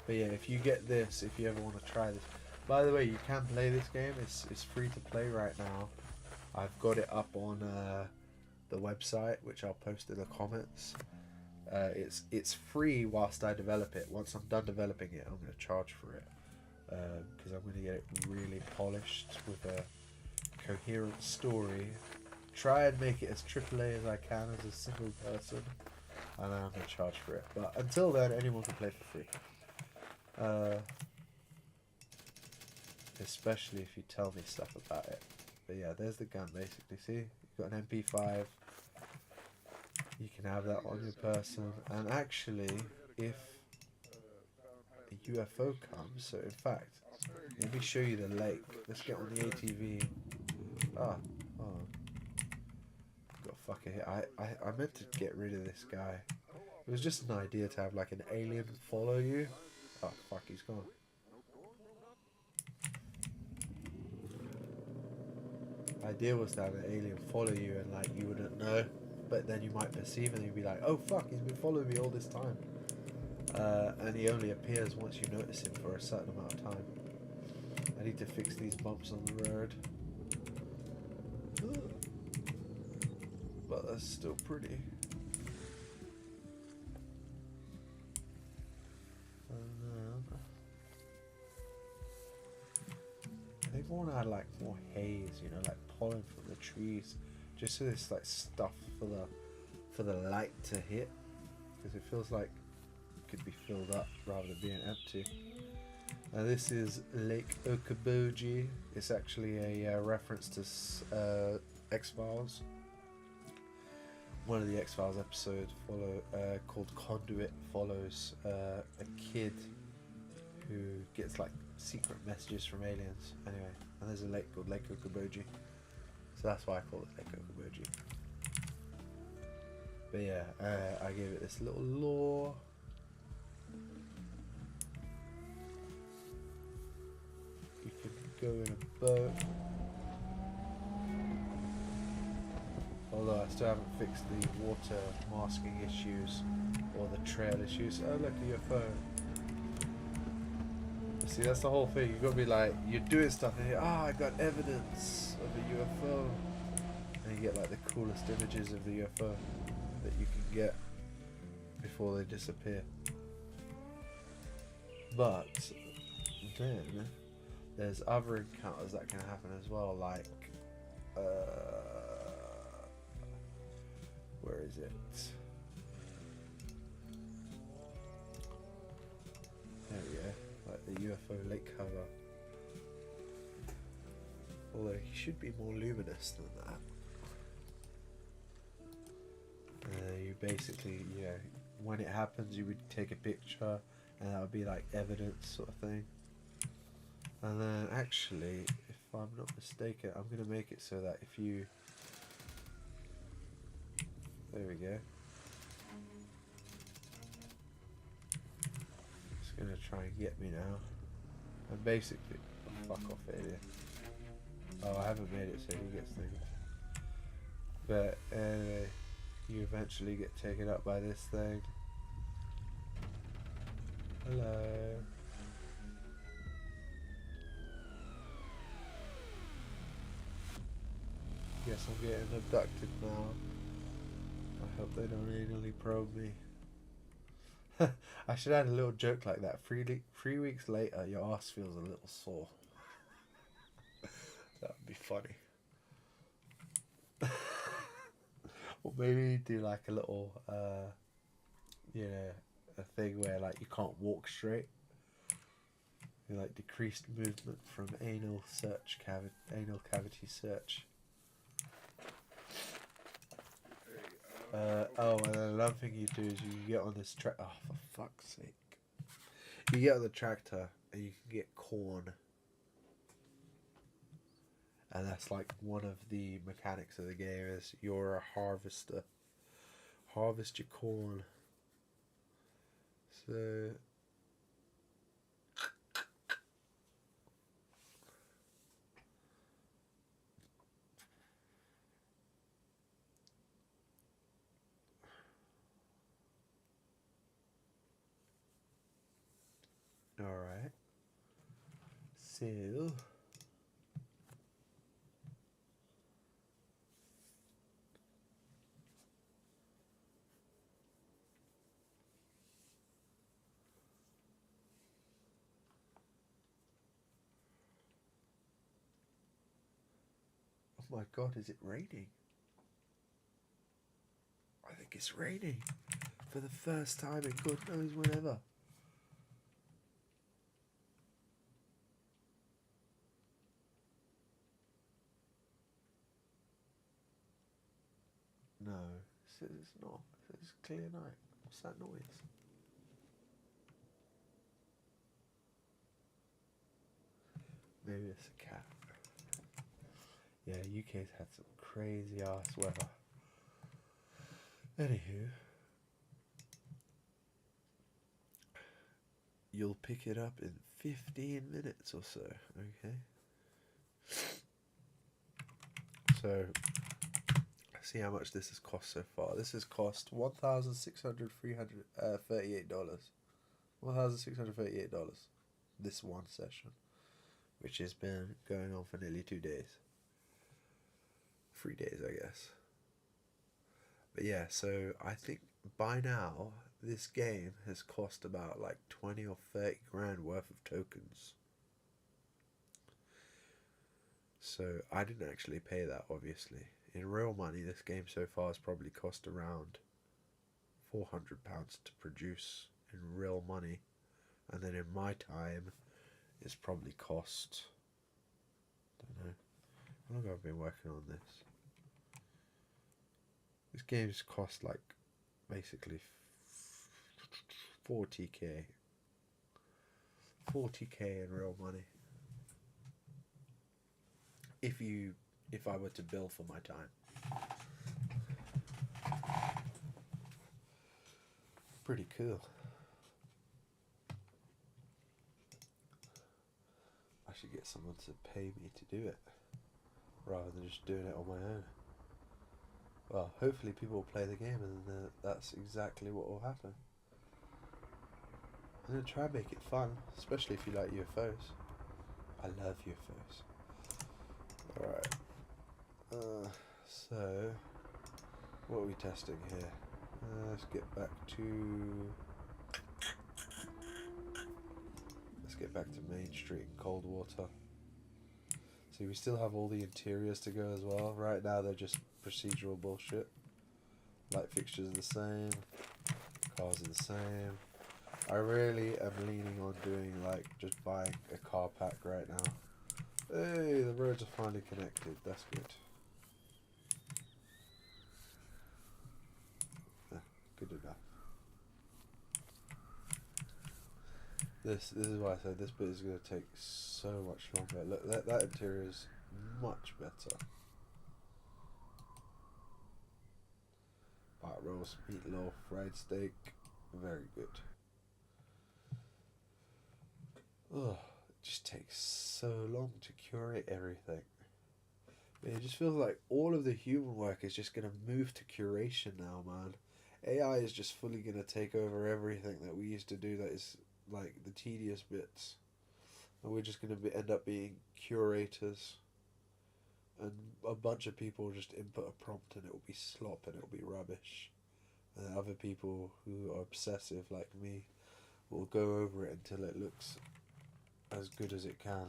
But yeah, if you get this, if you ever want to try this. By the way, you can play this game. It's free to play right now. I've got it up on the website, which I'll post in the comments. It's free whilst I develop it. Once I'm done developing it, I'm going to charge for it, because I'm going to get it really polished with a coherent story. Try and make it as AAA as I can as a single person, and then I'm going to charge for it. But until then, anyone can play for free. Especially if you tell me stuff about it. But yeah, there's the gun basically. See, you've got an MP5. You can have that on your person. And actually, if a UFO comes, so in fact, let me show you the lake. Let's get on the ATV. Ah, oh. Got fucking hit. I meant to get rid of this guy. It was just an idea to have like an alien follow you. Oh fuck, he's gone. The idea was to have an alien follow you and like you wouldn't know, but then you might perceive and you'd be like, oh fuck, he's been following me all this time. And he only appears once you notice him for a certain amount of time. I need to fix these bumps on the road. But that's still pretty. I think I want to add like more haze, you know, like pollen from the trees, just so there's like stuff for the light to hit, because it feels like it could be filled up rather than being empty. Now this is Lake Okoboji. It's actually a reference to X-Files. One of the X-Files episodes called Conduit follows a kid who gets like secret messages from aliens. Anyway, and there's a lake called Lake Okoboji, so that's why I call it Lake Okoboji. But yeah, I gave it this little lore. You can go in a boat. Although I still haven't fixed the water masking issues or the trail issues. Oh look, a UFO. See, that's the whole thing. You've got to be like, you're doing stuff and you're, I got evidence of a UFO. And you get like the coolest images of the UFO that you can get before they disappear. But then there's other encounters that can happen as well, like where is it? There we go. Like the UFO lake cover. Although he should be more luminous than that. You basically, you know, when it happens, you would take a picture, and that would be like evidence, sort of thing. And then, actually, if I'm not mistaken, I'm gonna make it so that if you There we go. It's gonna try and get me now. And basically, oh, fuck off, idiot. Oh, I haven't made it so he gets things. But anyway, you eventually get taken up by this thing. Hello. Guess I'm getting abducted now. I hope they don't anally probe me. I should add a little joke like that. 3 weeks later, your ass feels a little sore. That would be funny. Or maybe do like a little, you know, a thing where like you can't walk straight. You like decreased movement from anal cavity search. Oh, and then another thing you do is you get on this track. Oh, for fuck's sake! You get on the tractor and you can get corn, and that's like one of the mechanics of the game. Is you're a harvester. Harvest your corn. So. Alright. So. Oh my god, is it raining? I think it's raining. For the first time in God knows whenever. No, it says it's not. It says it's clear night. What's that noise? Maybe it's a cat. Yeah, UK's had some crazy ass weather. Anywho, you'll pick it up in 15 minutes or so, okay? So, see how much this has cost so far. This has cost $1,638. $1,638. This one session, which has been going on for nearly 2 days. 3 days, I guess. But yeah, so I think by now this game has cost about like 20 or 30 grand worth of tokens. So I didn't actually pay that, obviously. In real money, this game so far has probably cost around £400 to produce in real money. And then in my time, it's probably cost, I don't know, how long have I been working on this? This game's cost like basically 40k. 40k in real money. If I were to bill for my time. Pretty cool. I should get someone to pay me to do it rather than just doing it on my own. Well, hopefully people will play the game and that's exactly what will happen. I'm going to try and make it fun, especially if you like UFOs. I love UFOs. Alright. So, what are we testing here? Let's get back to Main Street in Coldwater. See, we still have all the interiors to go as well. Right now they're just procedural bullshit. Light fixtures are the same. Cars are the same. I really am leaning on doing like just buying a car pack right now. Hey, the roads are finally connected. That's good. Good enough. This is why I said this bit is going to take so much longer. Look, that interior is much better. But sauce, meatloaf, fried steak. Very good. Oh, it just takes so long to curate everything. It just feels like all of the human work is just going to move to curation now, man. AI is just fully going to take over everything that we used to do that is like the tedious bits. And we're just going to end up being curators. And a bunch of people just input a prompt and it will be slop and it will be rubbish. And other people who are obsessive like me will go over it until it looks as good as it can.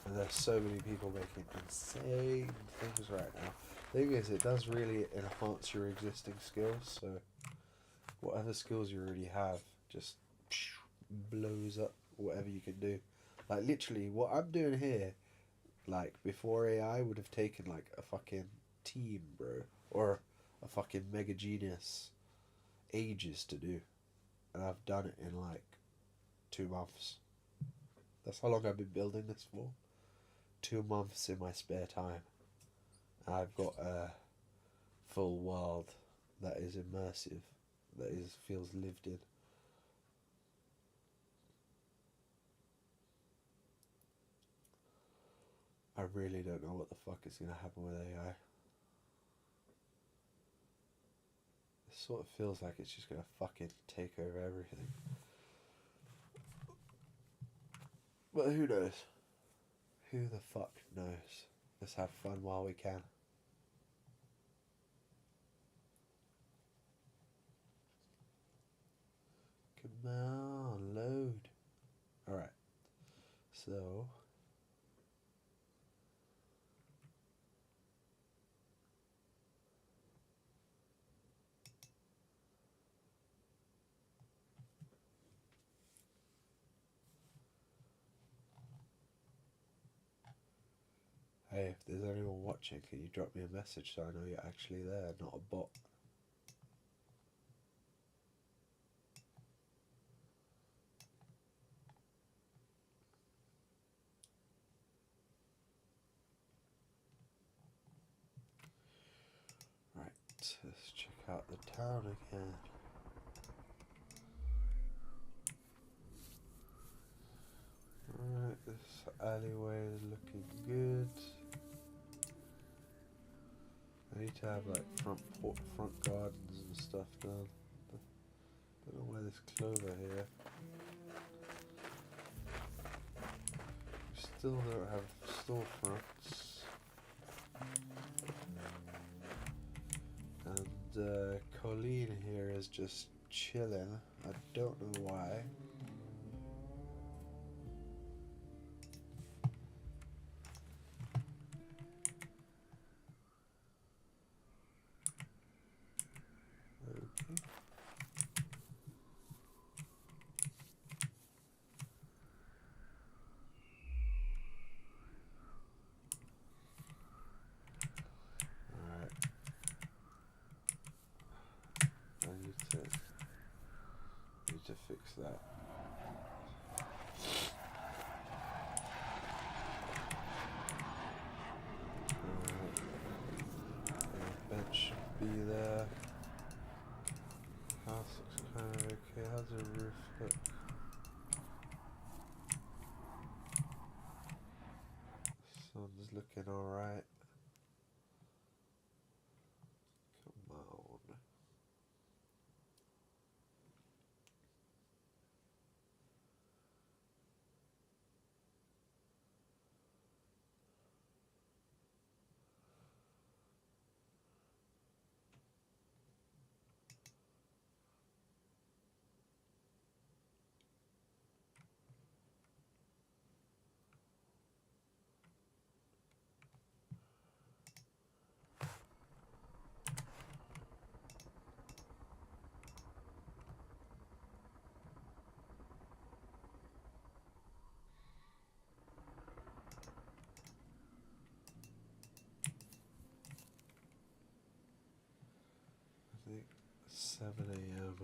And there's so many people making insane things right now. Thing is, it does really enhance your existing skills, so whatever skills you already have just blows up whatever you can do. Like literally what I'm doing here, like before AI would have taken like a fucking team, bro, or a fucking mega genius ages to do, and I've done it in like 2 months. That's how long I've been building this for. 2 months in my spare time. I've got a full world that is immersive, that feels lived in. I really don't know what the fuck is going to happen with AI. It sort of feels like it's just going to fucking take over everything. But who knows? Who the fuck knows? Let's have fun while we can. Come on, load. Alright. So... Hey, if there's anyone watching, can you drop me a message so I know you're actually there, not a bot? Right, let's check out the town again. Alright, this alleyway is looking good. I need to have like front gardens and stuff done. Don't know why there's clover here. We still don't have storefronts. And Colleen here is just chilling. I don't know why. To fix that. Bench should be there. House looks kind of okay. How's the roof look? Sun's looking alright. Come on. I think 7 a.m.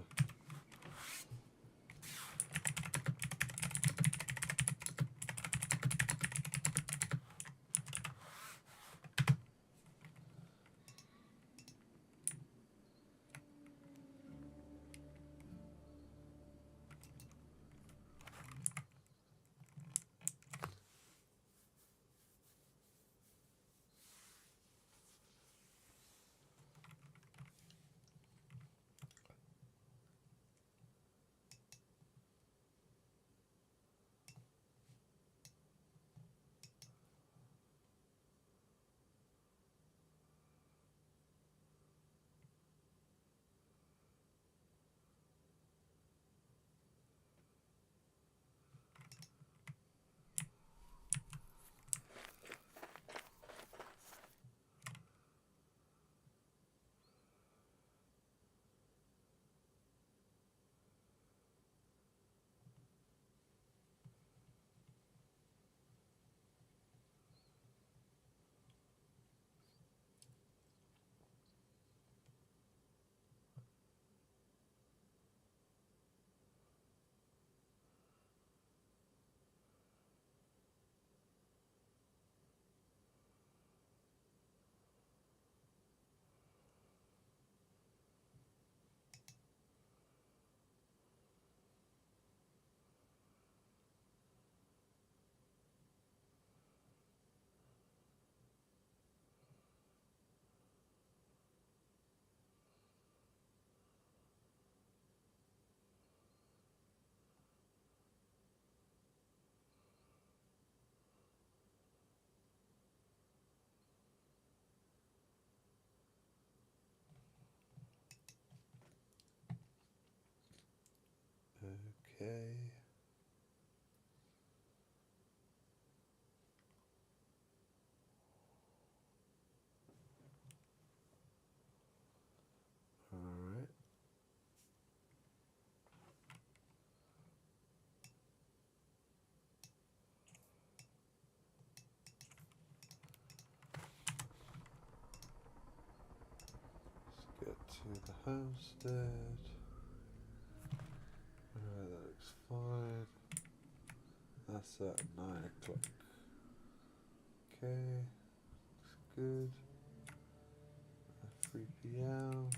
to the homestead. Alright, that looks fine. That's at 9 o'clock. Okay, looks good. 3 p.m.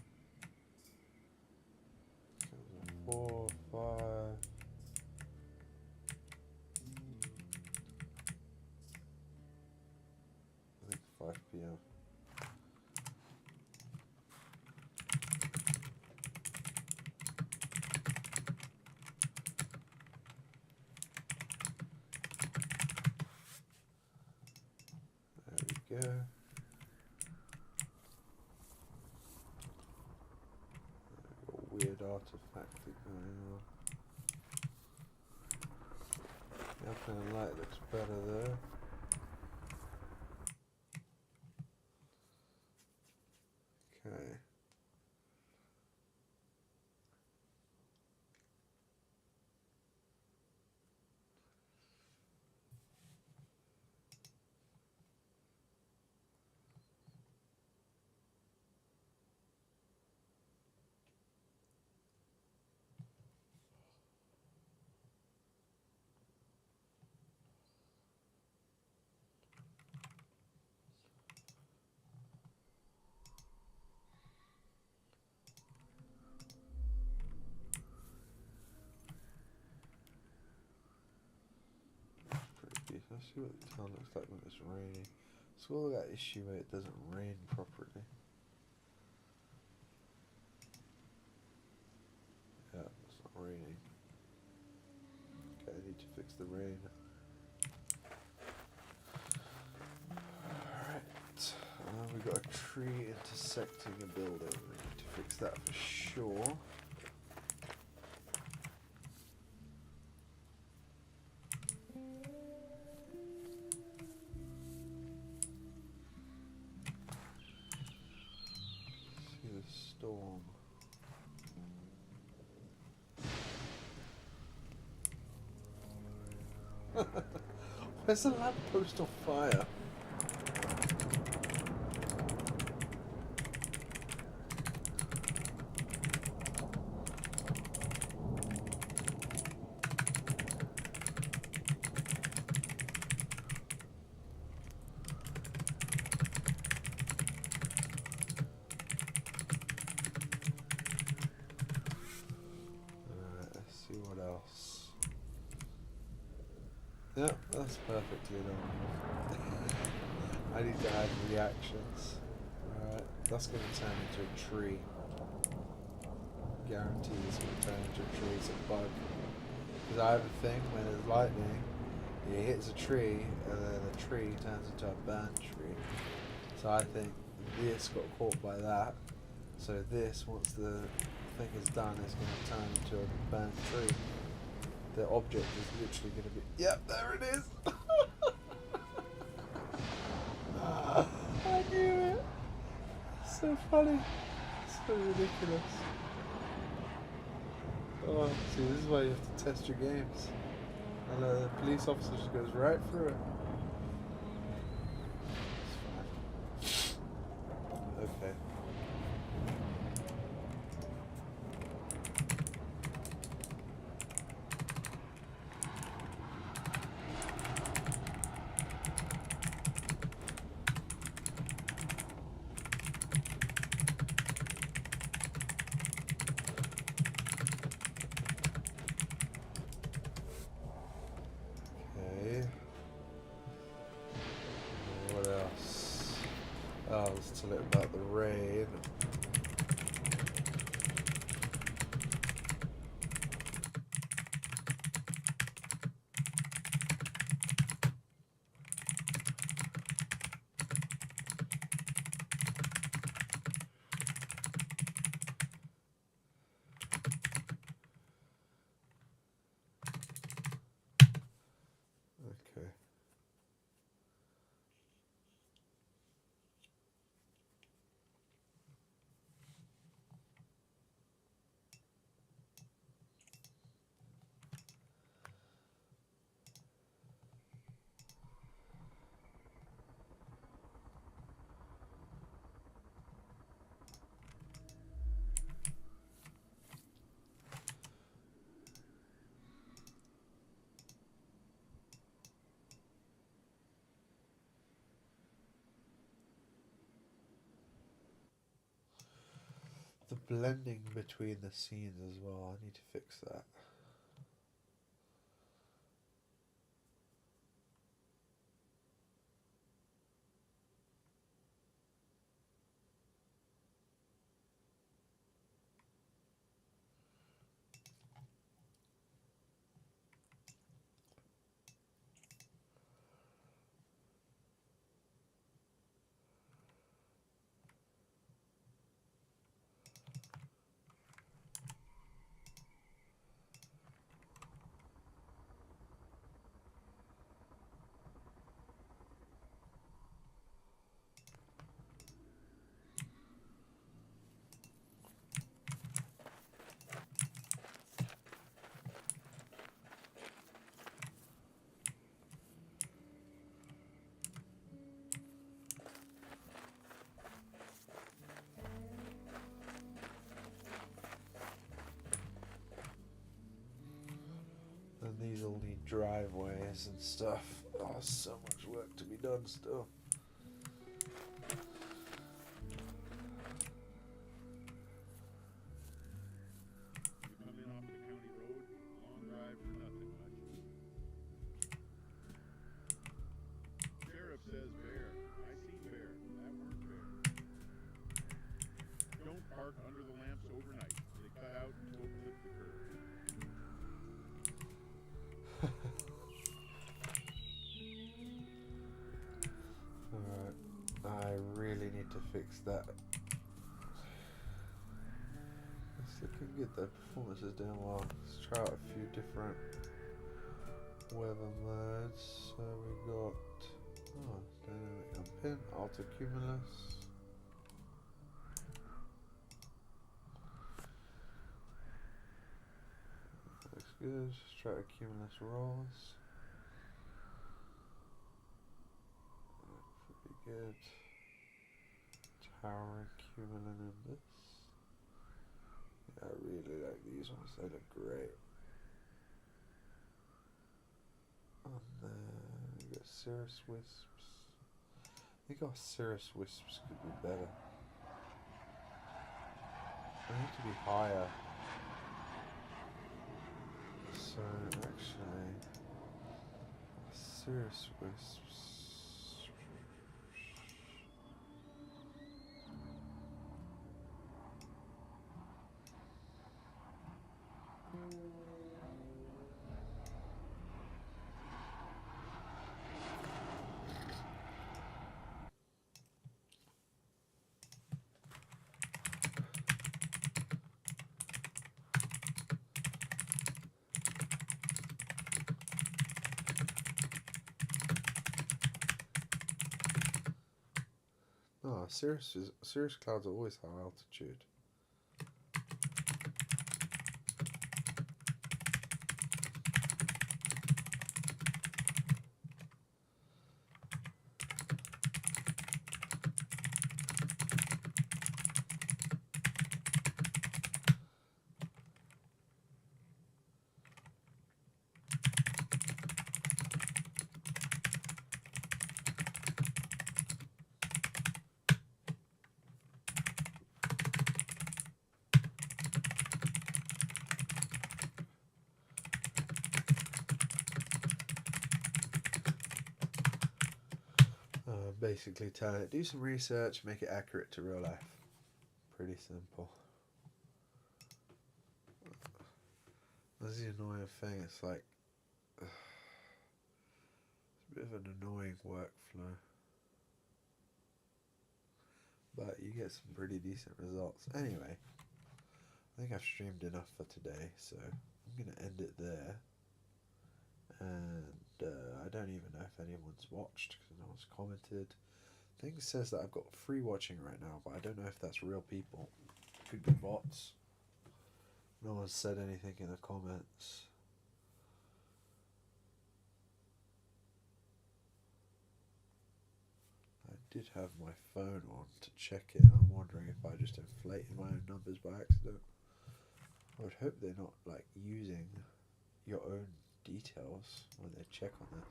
4, 5. I think 5 p.m. There we go. Weird artifact going on. The outline light looks better there. Okay. Let's see what the town looks like when it's raining. It's all that issue where it doesn't rain properly. Yeah, it's not raining. Okay, I need to fix the rain. Alright, we've got a tree intersecting a building. We need to fix that for sure. Storm. Where's the lamppost on fire? Yep, that's perfectly done. I need to add reactions. Alright, that's going to turn into a tree. Guarantee it's going to turn into a tree, it's a bug. Because I have a thing, when there's lightning, it hits a tree, and then the tree turns into a burnt tree. So I think this got caught by that. So this, once the thing is done, is going to turn into a burnt tree. The object is literally going to be... Yep, there it is! I knew it! So funny. So ridiculous. Oh, see, this is why you have to test your games. And the police officer just goes right through it. It's fine. Okay. What else? Oh, let's tell it about the rain. Okay. blending between the scenes as well. I need to fix that. And these all need driveways and stuff. Oh, so much work to be done still. You come in off the county road, long drive for nothing much. Sheriff says bear. I seen bear. That weren't bear. Don't park under the lamps overnight. They cut out and tow clip the curb. Alright, I really need to fix that. It's looking good, the performance is doing well. Let's try out a few different weather modes. So we got dynamic unpin, alter cumulus. Looks good. Let's try cumulus rolls. Pretty good. Towering cumulonimbus. Yeah, I really like these ones. They look great. And then we got cirrus wisps. I think our cirrus wisps could be better. They need to be higher. So actually, cirrus wisps. No, cirrus clouds are always high altitude. Basically tell it, do some research, make it accurate to real life. Pretty simple. That's the annoying thing, it's like it's a bit of an annoying workflow, but you get some pretty decent results. Anyway, I think I've streamed enough for today, so I'm going to end it there. And I don't even know if anyone's watched because no one's commented. Thing says that I've got free watching right now, but I don't know if that's real people. Could be bots. No one's said anything in the comments. I did have my phone on to check it. I'm wondering if I just inflated my own numbers by accident. I would hope they're not like using your own details when they check on this.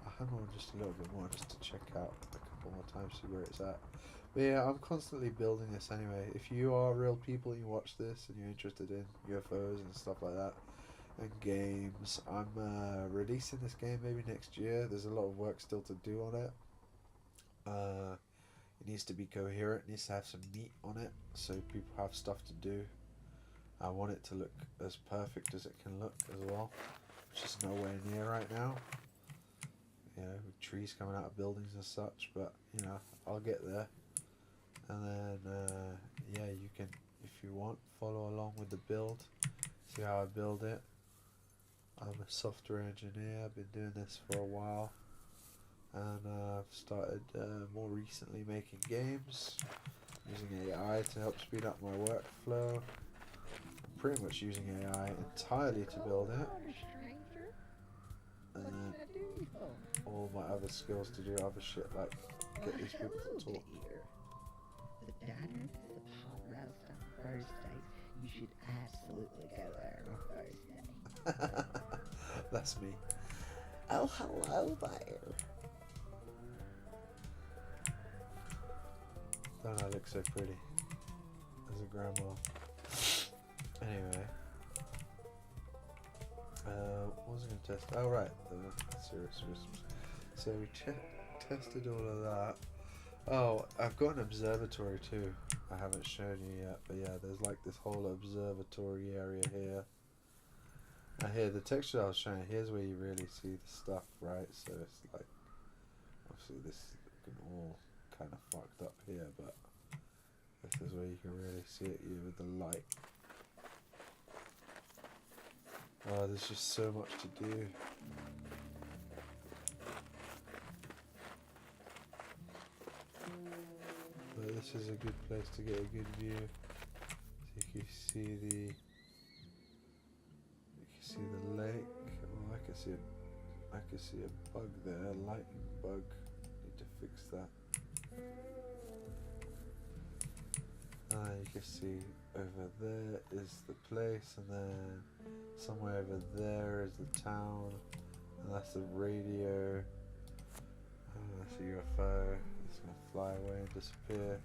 I'll hang on just a little bit more just to check out the couple more times, see where it's at. But yeah, I'm constantly building this anyway. If you are real people, you watch this and you're interested in UFOs and stuff like that, and games, I'm releasing this game maybe next year. There's a lot of work still to do on it. It needs to be coherent, it needs to have some meat on it, so people have stuff to do. I want it to look as perfect as it can look as well, which is nowhere near right now. You know, with trees coming out of buildings and such, but you know, I'll get there. And then, yeah, you can, if you want, follow along with the build, see how I build it. I'm a software engineer, I've been doing this for a while, and I've started more recently making games, using AI to help speed up my workflow. I'm pretty much using AI entirely to build it, and then all my other skills to do other shit like get these people to talk. The diner is the pot roast on Thursday. You should absolutely go there on Thursday. That's me. Oh, hello there. Don't I look so pretty as a grandma? Anyway, what was I going to test? Oh right, the serious wisps. So we tested all of that. Oh, I've got an observatory too. I haven't shown you yet, but yeah, there's like this whole observatory area here. Now here, the texture I was showing, here's where you really see the stuff, right? So it's like, obviously this is looking all kind of fucked up here, but this is where you can really see it here with the light. Oh, there's just so much to do. But this is a good place to get a good view. So you can see the lake. Oh, I can see a bug there, a lightning bug. Need to fix that. You can see over there is the place, and then somewhere over there is the town, and that's the radio. That's a UFO. It's gonna fly away and disappear.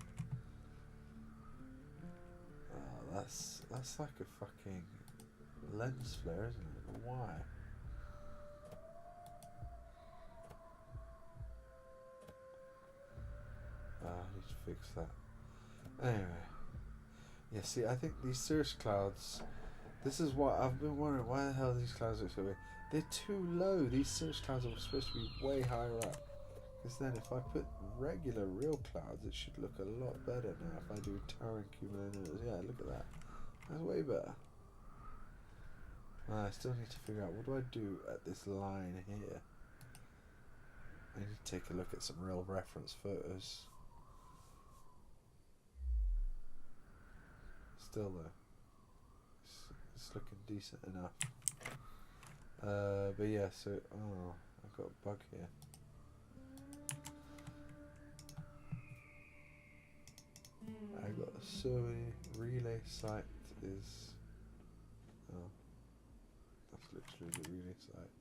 Oh, that's like a fucking lens flare, isn't it? Why? I need to fix that. Anyway. Yeah, see, I think these cirrus clouds, this is what I've been wondering, why the hell these clouds look so weird? They're too low. These cirrus clouds are supposed to be way higher up. Because then if I put regular, real clouds, it should look a lot better now. If I do towering cumulonimbus, yeah, look at that. That's way better. I still need to figure out, what do I do at this line here? I need to take a look at some real reference photos. Still though, it's looking decent enough. But yeah, so, oh, I've got a bug here. I got so many relay site is, oh, that's literally the relay site.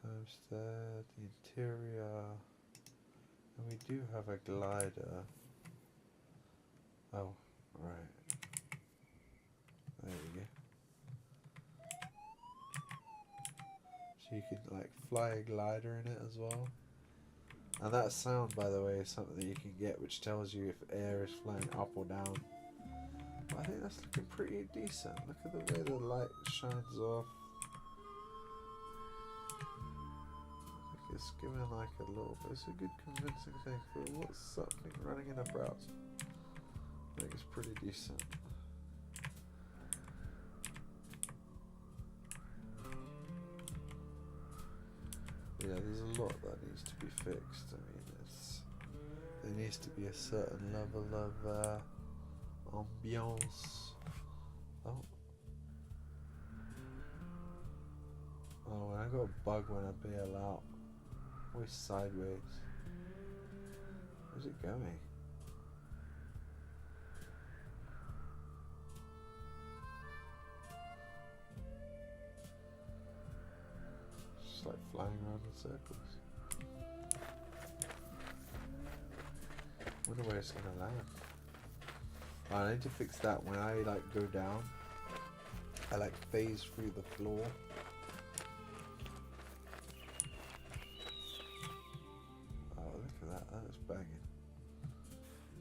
Homestead, the interior, and we do have a glider. Oh, right. There we go. So you can like fly a glider in it as well. And that sound, by the way, is something that you can get which tells you if air is flying up or down. But I think that's looking pretty decent. Look at the way the light shines off. I think it's giving like a little bit. It's a good convincing thing for what's something running in a browser. I think it's pretty decent. Yeah, there's a lot that needs to be fixed. I mean, there needs to be a certain level of ambiance. Oh, I got a bug when I bail out. Always sideways. Where's it going? Just like flying around in circles. Wonder where it's gonna land. Oh, I need to fix that. When I like go down, I like phase through the floor. Oh, look at that. That is banging.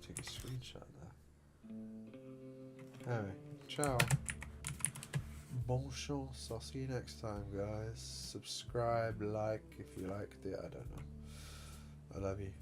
Take a screenshot of that. Anyway, ciao. Bon chance. I'll see you next time, guys. Subscribe, like if you liked it. I don't know. I love you.